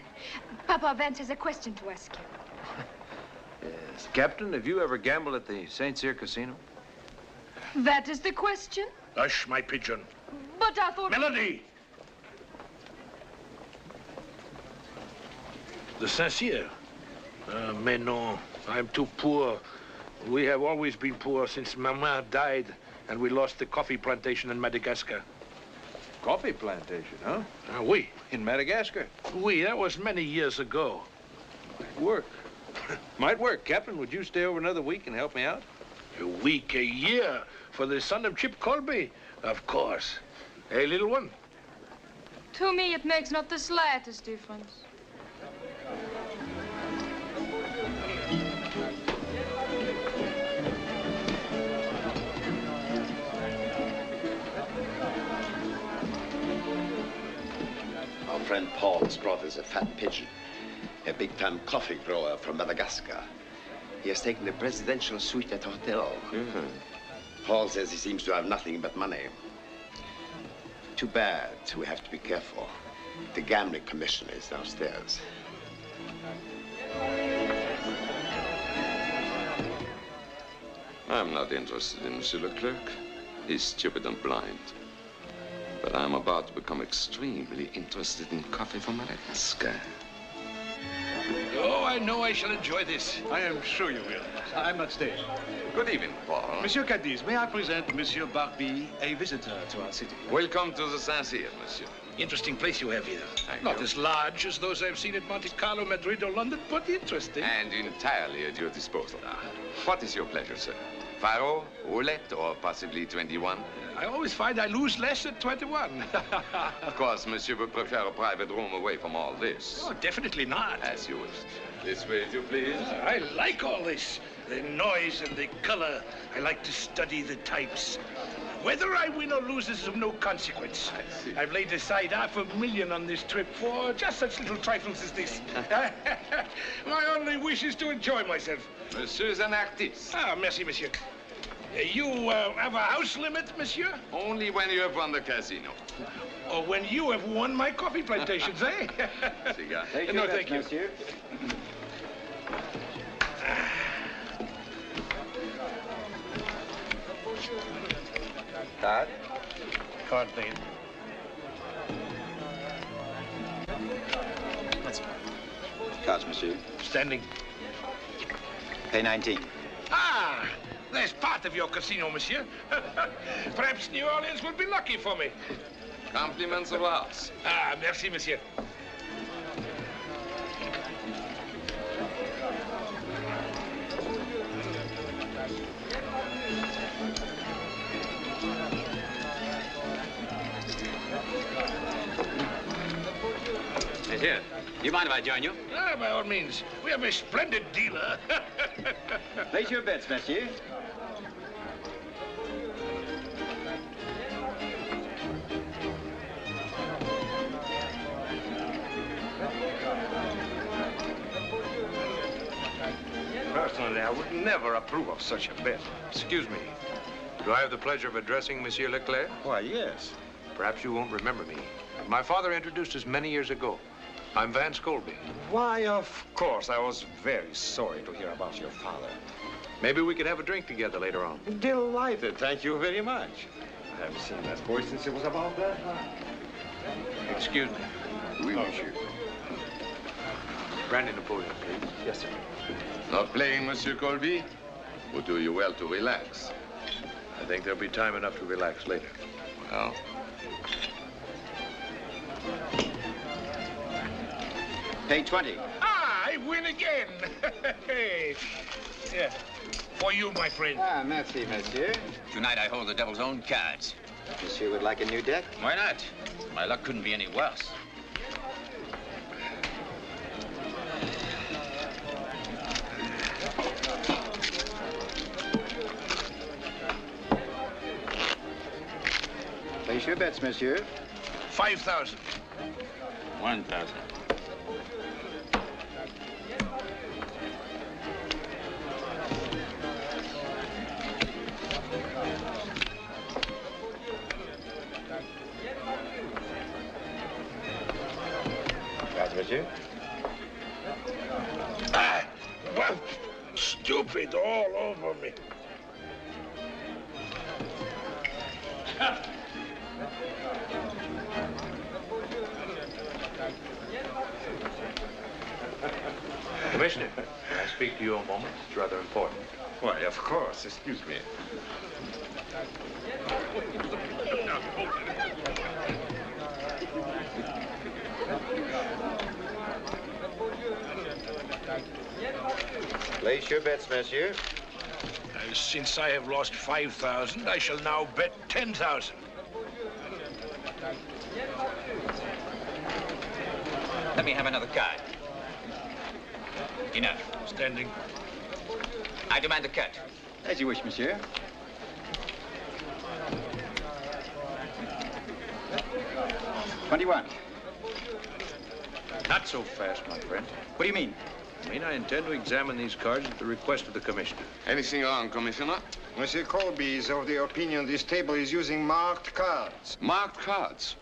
Papa, Vance has a question to ask you. Yes. Captain, have you ever gambled at the St. Cyr Casino? That is the question? Hush, my pigeon. But I thought... Melody! The St. Cyr? Mais non, I'm too poor. We have always been poor since Mama died and we lost the coffee plantation in Madagascar. Coffee plantation, huh? Oui. In Madagascar? Oui, that was many years ago. Might work. Might work. Captain, would you stay over another week and help me out? A week, a year, for the son of Chip Colby? Of course. Hey, little one? To me, it makes not the slightest difference. Our friend Paul has brought us a fat pigeon, a big-time coffee grower from Madagascar. He has taken the presidential suite at the hotel. Paul says he seems to have nothing but money. Too bad. We have to be careful. The gambling commission is downstairs. I'm not interested in Monsieur Leclerc. He's stupid and blind. But I'm about to become extremely interested in coffee from Madagascar. Oh, I know I shall enjoy this. I am sure you will. I'm not staying. Good evening, Paul. Monsieur Cadiz, may I present Monsieur Barbie, a visitor to our city? Welcome to the Saint-Cyr, monsieur. Interesting place you have here. Not as large as those I've seen at Monte Carlo, Madrid, or London, but interesting. And entirely at your disposal. What is your pleasure, sir? Faro, roulette, or possibly 21? I always find I lose less at 21. Of course, monsieur would prefer a private room away from all this. Oh, definitely not. As you wish. This way, if you please. I like all this. The noise and the color. I like to study the types. Whether I win or lose is of no consequence. I've laid aside $500,000 on this trip for just such little trifles as this. My only wish is to enjoy myself. Monsieur is an artiste. Ah, merci, monsieur. You have a house limit, monsieur? Only when you have won the casino. Or when you have won my coffee plantations, eh? Cigar. No, thank you. Monsieur. Card? Card, please. Cards, monsieur. Standing. Pay 19. Ah, there's part of your casino, monsieur. Perhaps New Orleans will be lucky for me. Compliments of ours. Ah, merci, monsieur. Monsieur, do you mind if I join you? Ah, by all means. We have a splendid dealer. Place your bets, monsieur. Personally, I would never approve of such a bet. Excuse me. Do I have the pleasure of addressing Monsieur Leclerc? Why, yes. Perhaps you won't remember me. My father introduced us many years ago. I'm Vance Colby. Why, of course. I was very sorry to hear about your father. Maybe we could have a drink together later on. Delighted. Thank you very much. I haven't seen that boy since it was about that high. Excuse me. Oui, monsieur. Brandy Napoleon, please. Yes, sir. Not playing, Monsieur Colby? Would do you well to relax. I think there'll be time enough to relax later. Well? Pay 20. Ah, I win again. Yeah. For you, my friend. Ah, merci, monsieur. Tonight I hold the devil's own cards. Monsieur would like a new deck? Why not? My luck couldn't be any worse. Place your bets, monsieur. 5,000. 1,000. Cards, monsieur. Ah, what? Stupid all over me. Commissioner, can I speak to you a moment? It's rather important. Why, of course. Excuse me. Place your bets, monsieur. Since I have lost 5,000, I shall now bet 10,000. Let me have another card. Enough. Standing. I demand a cut. As you wish, monsieur. $21. Not so fast, my friend. What do you mean? I mean, I intend to examine these cards at the request of the commissioner. Anything wrong, Commissioner? Monsieur Colby is of the opinion this table is using marked cards. Marked cards?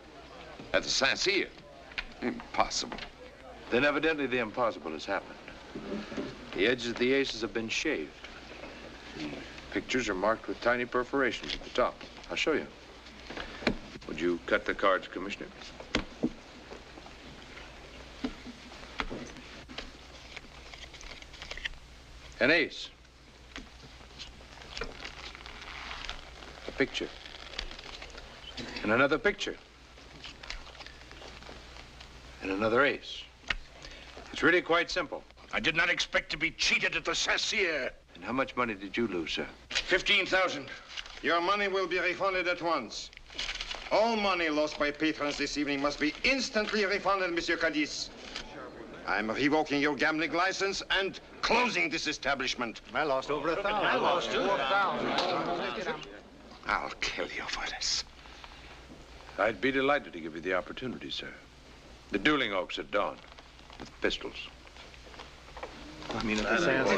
At the Saint-Cyr? Impossible. Then evidently the impossible has happened. The edges of the aces have been shaved. The pictures are marked with tiny perforations at the top. I'll show you. Would you cut the cards, Commissioner? An ace. A picture. And another picture. And another ace. It's really quite simple. I did not expect to be cheated at the Sassier. And how much money did you lose, sir? 15,000. Your money will be refunded at once. All money lost by patrons this evening must be instantly refunded, Monsieur Cadiz. I'm revoking your gambling license and closing this establishment. I lost over 1,000. I lost 4,000. I'll kill you for this. I'd be delighted to give you the opportunity, sir. The dueling oaks at dawn, with pistols. I mean, if the Sands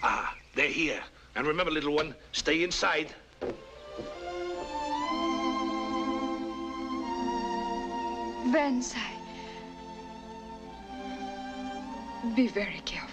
Ah, they're here. And remember, little one, stay inside. Vance, be very careful.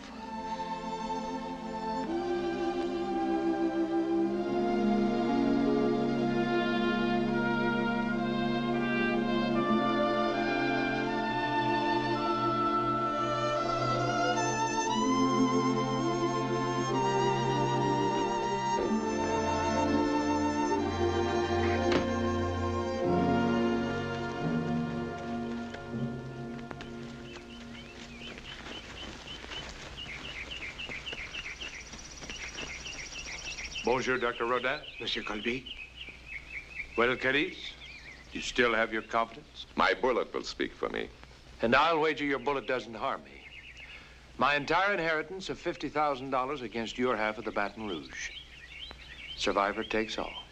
Bonjour, Dr. Rodin. Monsieur Colby? Well, Cadiz, you still have your confidence? My bullet will speak for me. And I'll wager your bullet doesn't harm me. My entire inheritance of $50,000 against your half of the Baton Rouge. Survivor takes all.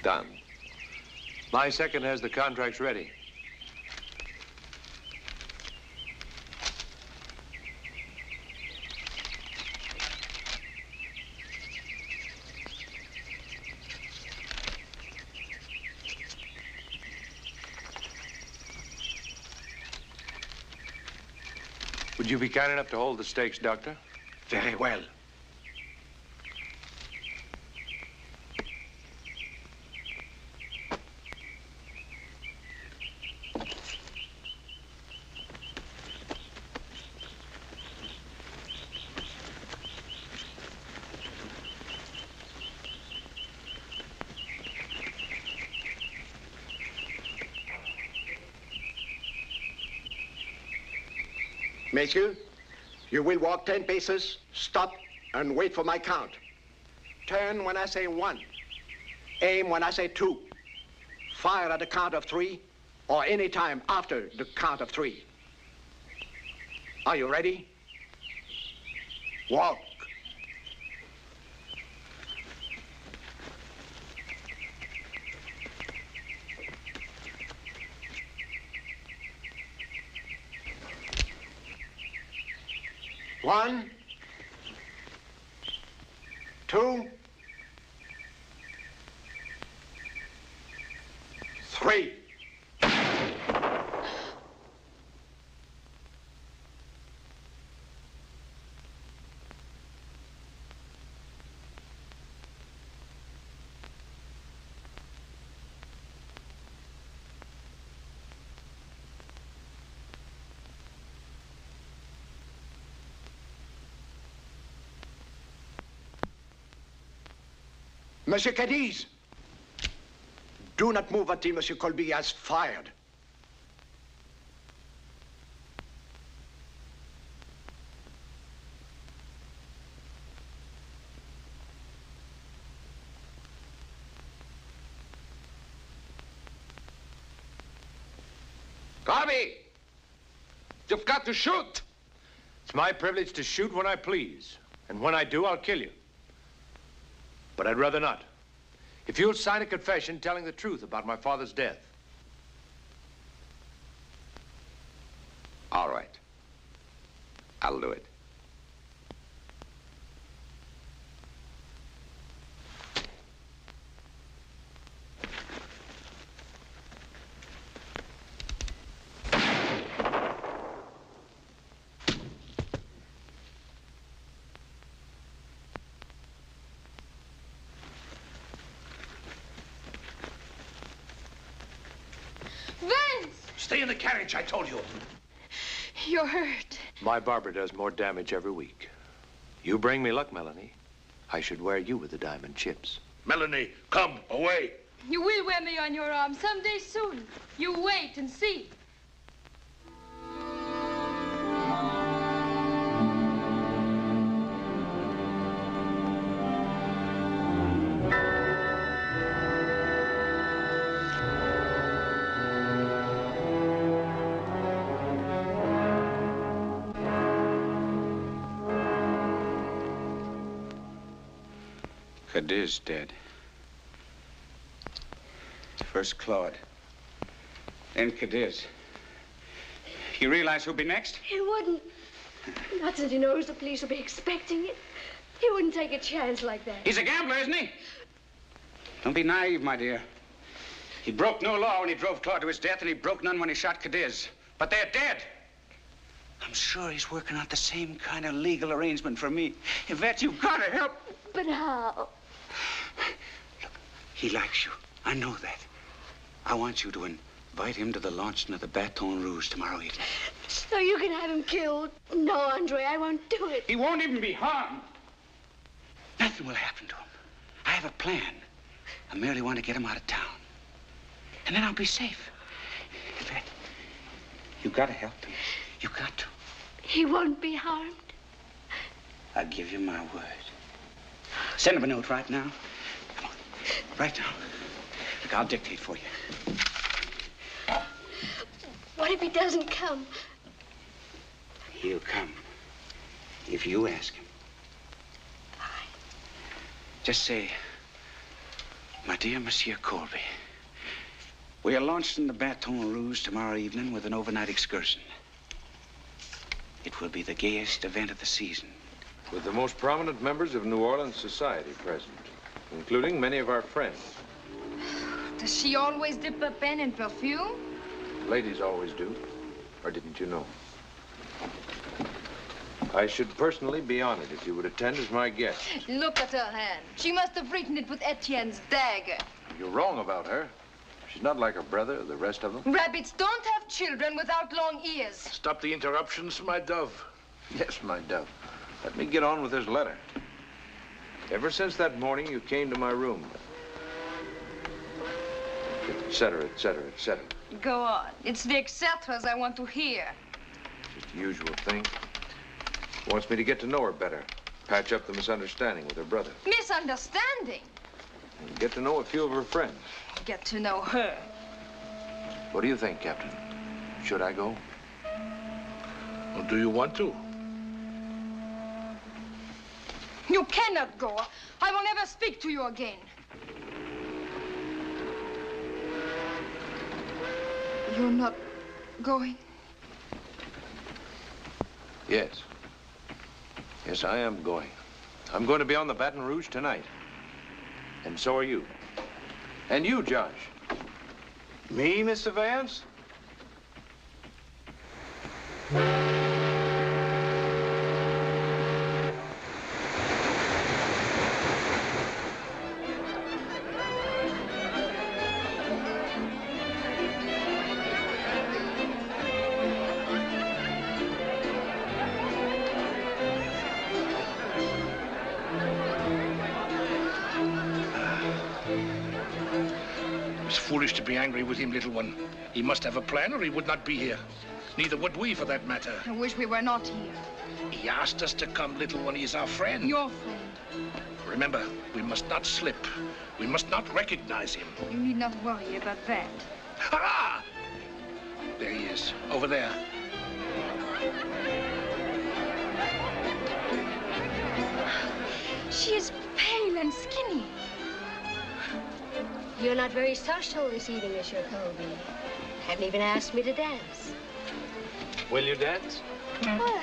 Done. My second has the contracts ready. Would you be kind enough to hold the stakes, Doctor? Very well. Messieurs, you will walk 10 paces, stop, and wait for my count. Turn when I say 1. Aim when I say 2. Fire at the count of 3, or any time after the count of 3. Are you ready? Walk. One, 2, 3. Monsieur Cadiz, do not move until Monsieur Colby has fired. Colby! You've got to shoot! It's my privilege to shoot when I please. And when I do, I'll kill you. But I'd rather not. If you'll sign a confession telling the truth about my father's death. All right. I'll do it. Stay in the carriage, I told you. You're hurt. My barber does more damage every week. You bring me luck, Melanie. I should wear you with the diamond chips. Melanie, come, away. You will wear me on your arm someday soon. You wait and see. Cadiz dead. First Claude, then Cadiz. You realize who'll be next? He wouldn't. Not that he knows the police will be expecting it. He wouldn't take a chance like that. He's a gambler, isn't he? Don't be naive, my dear. He broke no law when he drove Claude to his death, and he broke none when he shot Cadiz. But they're dead. I'm sure he's working out the same kind of legal arrangement for me. Yvette, you've got to help. But how? Look, he likes you. I know that. I want you to invite him to the launching of the Baton Rouge tomorrow evening. So you can have him killed? No, Andre, I won't do it. He won't even be harmed. Nothing will happen to him. I have a plan. I merely want to get him out of town. And then I'll be safe. Yvette, you've got to help him. You've got to. He won't be harmed. I give you my word. Send him a note right now. Come on. Right now. Look, I'll dictate for you. What if he doesn't come? He'll come. If you ask him. Fine. Just say, my dear Monsieur Colby, we are launching the Baton Rouge tomorrow evening with an overnight excursion. It will be the gayest event of the season. With the most prominent members of New Orleans society present, including many of our friends. Does she always dip her pen in perfume? Ladies always do. Or didn't you know? I should personally be honored if you would attend as my guest. Look at her hand. She must have written it with Etienne's dagger. You're wrong about her. She's not like her brother or the rest of them. Rabbits don't have children without long ears. Stop the interruptions, my dove. Yes, my dove. Let me get on with this letter. Ever since that morning you came to my room, et cetera, et cetera, et cetera. Go on. It's the et ceteras I want to hear. Just the usual thing. Wants me to get to know her better, patch up the misunderstanding with her brother, Misunderstanding? and get to know a few of her friends. Get to know her. What do you think, Captain? Should I go? Well, do you want to? You cannot go. I will never speak to you again. You're not going? Yes. Yes, I am going. I'm going to be on the Baton Rouge tonight. And so are you. And you, Josh. Me, Mr. Vance? It's foolish to be angry with him, little one. He must have a plan or he would not be here. Neither would we, for that matter. I wish we were not here. He asked us to come, little one. He's our friend. Your friend. Remember, we must not slip. We must not recognize him. You need not worry about that. Ha! There he is, over there. She is pale and skinny. You're not very social this evening, Monsieur Colby. Haven't even asked me to dance. Will you dance? Well,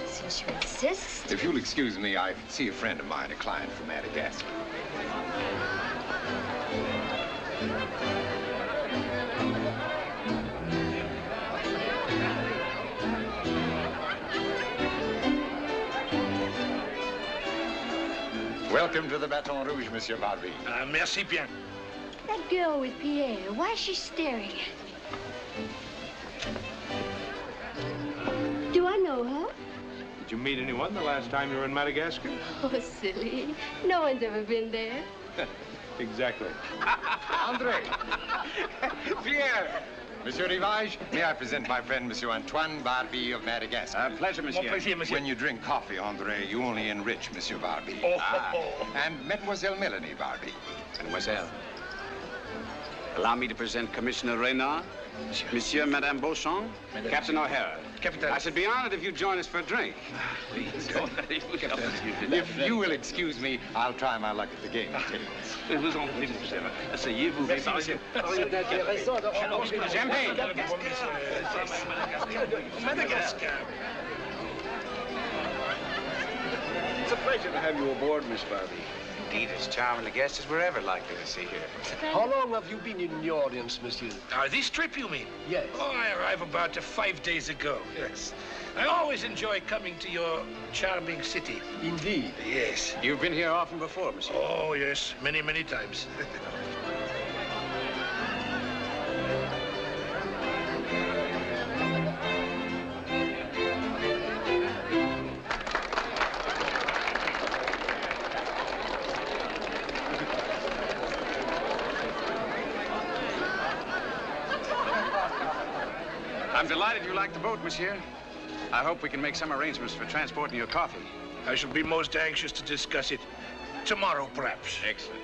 since you insist. If you'll excuse me, I see a friend of mine, a client from Madagascar. Welcome to the Baton Rouge, Monsieur Barbie. Merci bien. That girl with Pierre, why is she staring at me? know her. Did you meet anyone the last time you were in Madagascar? Oh, silly. No one's ever been there. Exactly. Andre! Pierre! Monsieur Rivage, may I present my friend, Monsieur Antoine Barbie of Madagascar. Pleasure, monsieur. Mon plaisir, monsieur. When you drink coffee, Andre, you only enrich Monsieur Barbie. And Mademoiselle Melanie Barbie. Mademoiselle, allow me to present Commissioner Renard, Monsieur and Madame Beauchamp, Captain O'Hara. Captain. I should be honored if you'd join us for a drink. Please. If you will excuse me, I'll try my luck at the game tables. Asseyez-vous. Champagne. Madagascar. It's a pleasure to have you aboard, Miss Barbie. Indeed, as charming a guest as we're ever likely to see here. How long have you been in the audience, monsieur? This trip, you mean? Yes. Oh, I arrived about 5 days ago. Yes. I always enjoy coming to your charming city. Indeed. Yes. You've been here often before, monsieur. Oh, yes. Many, many times. I'm delighted you like the boat, monsieur. I hope we can make some arrangements for transporting your coffee. I shall be most anxious to discuss it tomorrow, perhaps. Excellent.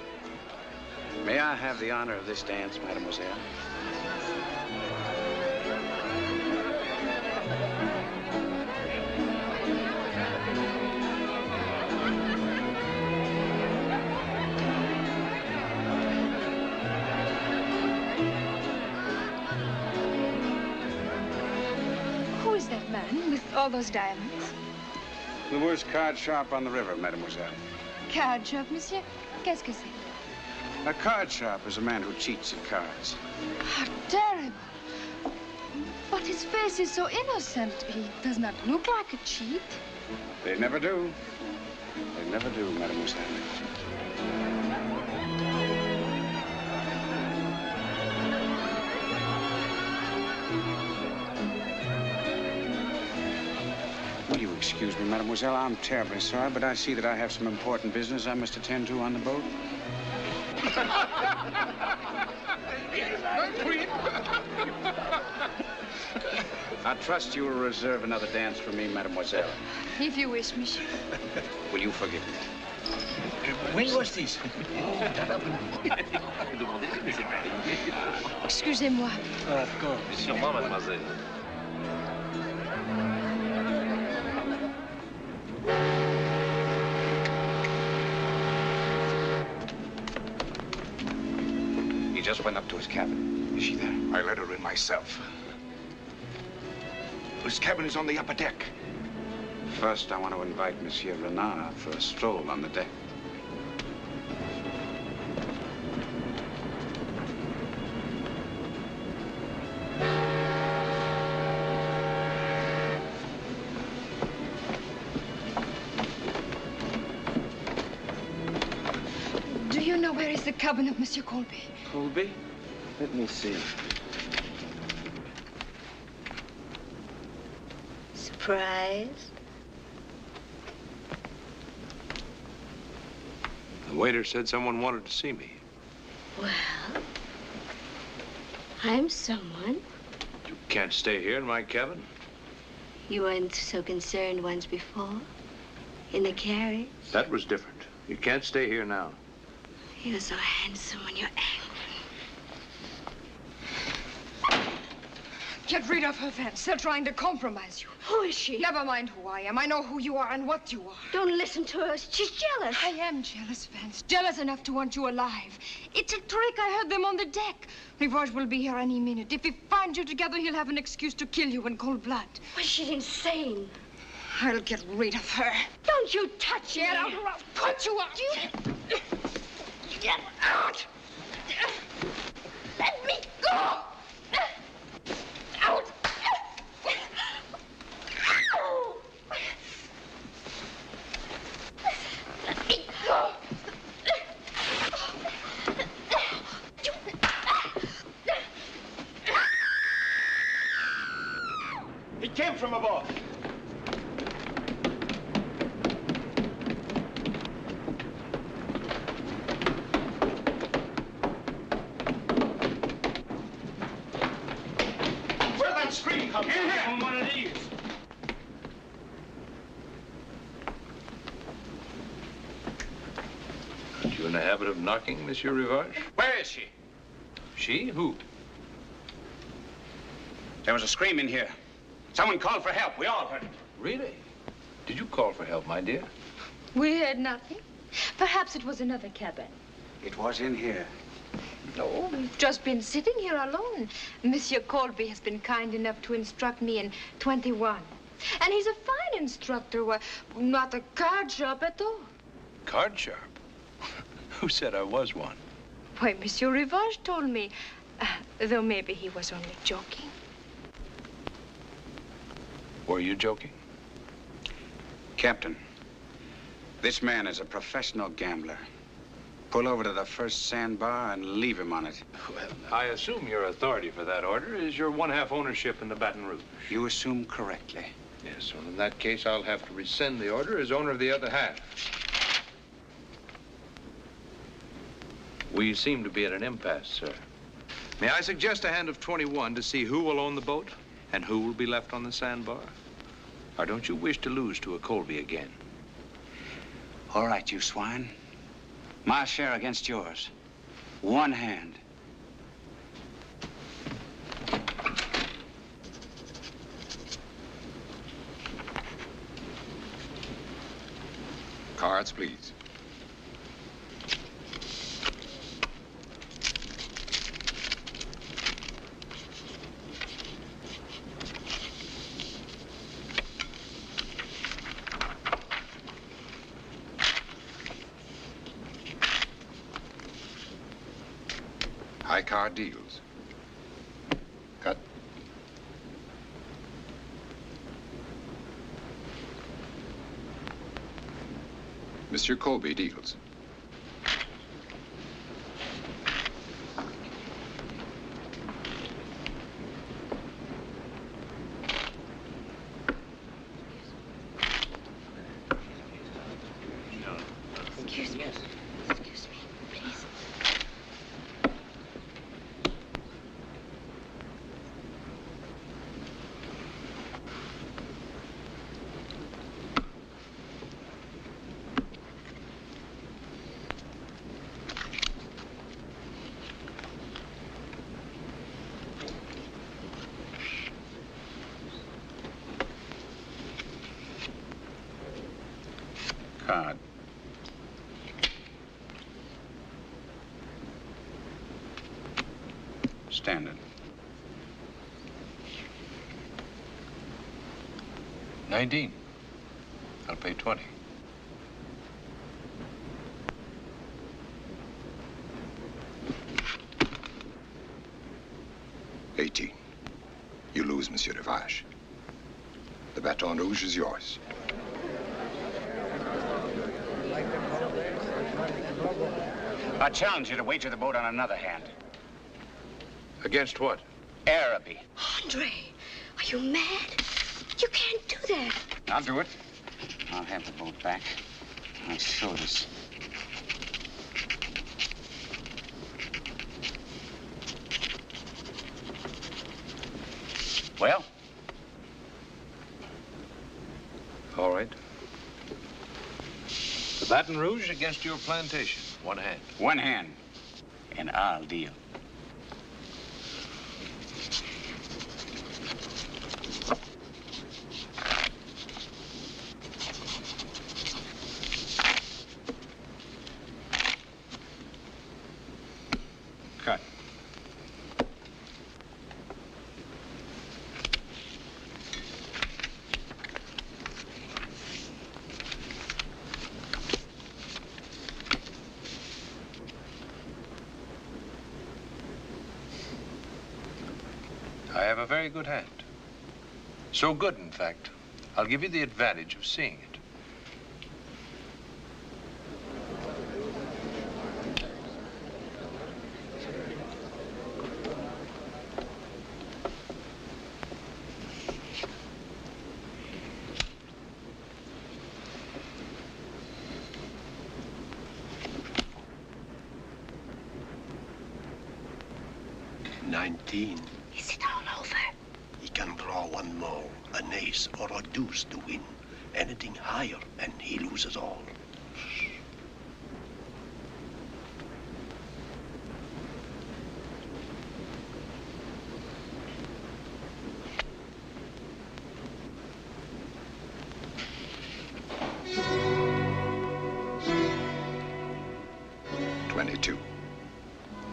May I have the honor of this dance, mademoiselle? Who is that man with all those diamonds? The worst card shop on the river, mademoiselle. Card shop, monsieur? Qu'est-ce que c'est? A card shop is a man who cheats at cards. How terrible. But his face is so innocent. He does not look like a cheat. They never do. They never do, mademoiselle. Will you excuse me, mademoiselle? I'm terribly sorry, but I see that I have some important business I must attend to on the boat. I trust you will reserve another dance for me, mademoiselle. If you wish, monsieur. Will you forgive me? When was this? Excusez-moi. Of course. Sûrement, mademoiselle. He just went up to his cabin. Is she there? I let her in myself. His cabin is on the upper deck. First, I want to invite Monsieur Renard for a stroll on the deck. Do you know where is the cabin of Monsieur Colby? Colby? Let me see. Surprise. The waiter said someone wanted to see me. Well, I'm someone. You can't stay here in my cabin. You weren't so concerned once before. In the carriage. That was different. You can't stay here now. You're so handsome when you're angry. Get rid of her, Vance. They're trying to compromise you. Who is she? Never mind who I am. I know who you are and what you are. Don't listen to her. She's jealous. I am jealous, Vance. Jealous enough to want you alive. It's a trick. I heard them on the deck. Rivage will be here any minute. If he finds you together, he'll have an excuse to kill you in cold blood. Well, she's insane. I'll get rid of her. Don't you touch me. Get out or I'll put you out. Get out. Let me go. Out. Let me go. He came from above. Come here. On one of these. Aren't you in the habit of knocking, Monsieur Rivage? Where is she? She? Who? There was a scream in here. Someone called for help. We all heard it. Really? Did you call for help, my dear? We heard nothing. Perhaps it was another cabin. It was in here. No, we've just been sitting here alone. Monsieur Colby has been kind enough to instruct me in 21. And he's a fine instructor. Why, not a card sharp at all. Card sharp? Who said I was one? Why, Monsieur Rivage told me. Though maybe he was only joking. Were you joking? Captain, this man is a professional gambler. Pull over to the first sandbar and leave him on it. Well, I assume your authority for that order is your one-half ownership in the Baton Rouge. You assume correctly. Yes, well, in that case, I'll have to rescind the order as owner of the other half. We seem to be at an impasse, sir. May I suggest a hand of 21 to see who will own the boat and who will be left on the sandbar? Or don't you wish to lose to a Colby again? All right, you swine. My share against yours. One hand. Cards, please. High card deals. Cut. Monsieur Colby deals. Excuse me. Excuse me, please. Card. Standard. 19. I'll pay 20. You lose, Monsieur Rivage. The Baton Rouge is yours. I challenge you to wager the boat on another hand. Against what? Araby. Andre, are you mad? You can't do that. I'll do it. I'll have the boat back. I'll show this. Well? All right. The Baton Rouge against your plantation. One hand. One hand. And I'll deal. Cut. I have a very good hand. So good, in fact, I'll give you the advantage of seeing it. $19. Is it all over? It can draw one more, an ace or a deuce to win. Anything higher, and he loses all.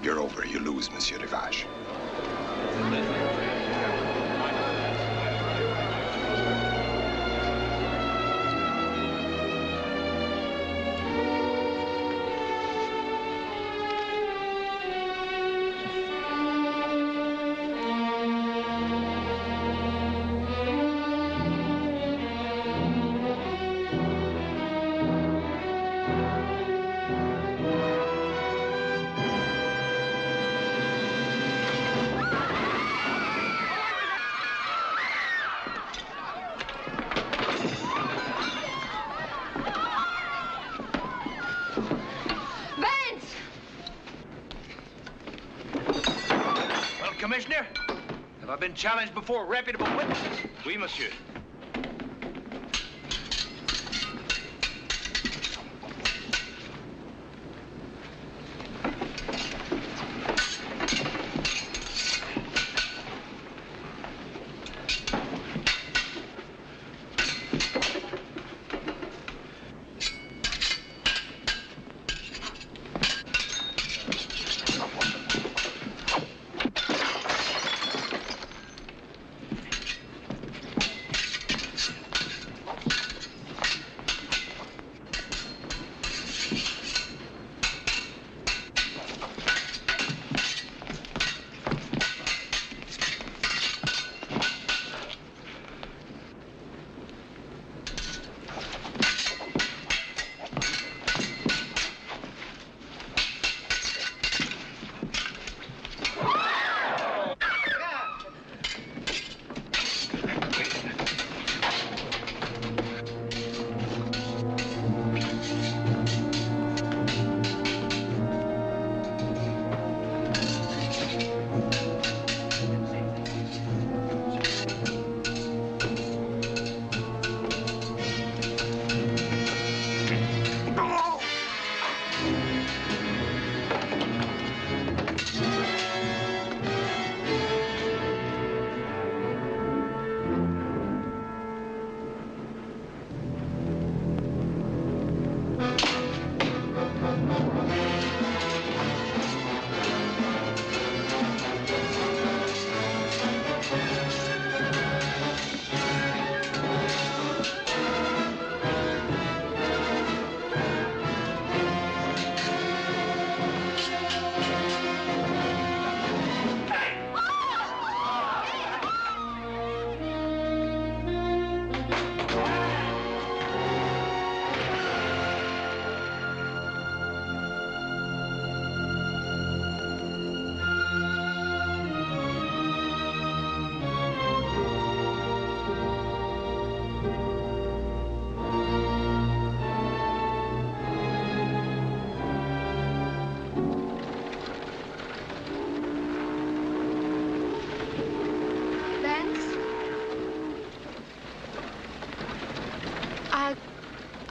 You're over. You lose, Monsieur Rivage. Commissioner, have I been challenged before reputable witnesses? Oui, monsieur.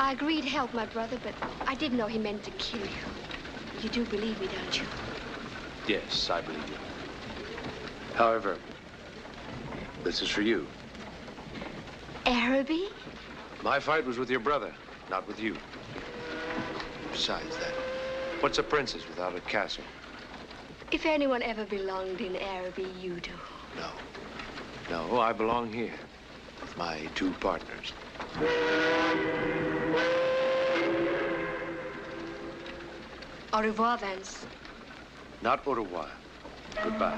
I agreed to help my brother, but I didn't know he meant to kill you. You do believe me, don't you? Yes, I believe you. However, this is for you. Araby? My fight was with your brother, not with you. Besides that, what's a princess without a castle? If anyone ever belonged in Araby, you do. No, I belong here with my two partners. Au revoir, Vance. Not au revoir. Goodbye.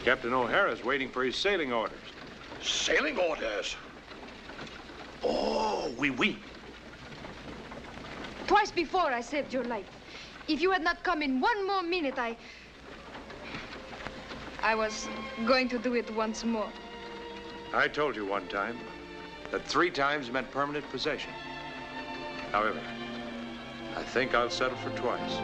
Captain O'Hara's waiting for his sailing orders. Sailing orders? Oh, oui, oui. Twice before I saved your life. If you had not come in one more minute, I was going to do it once more. I told you one time that 3 times meant permanent possession. However, I think I'll settle for twice.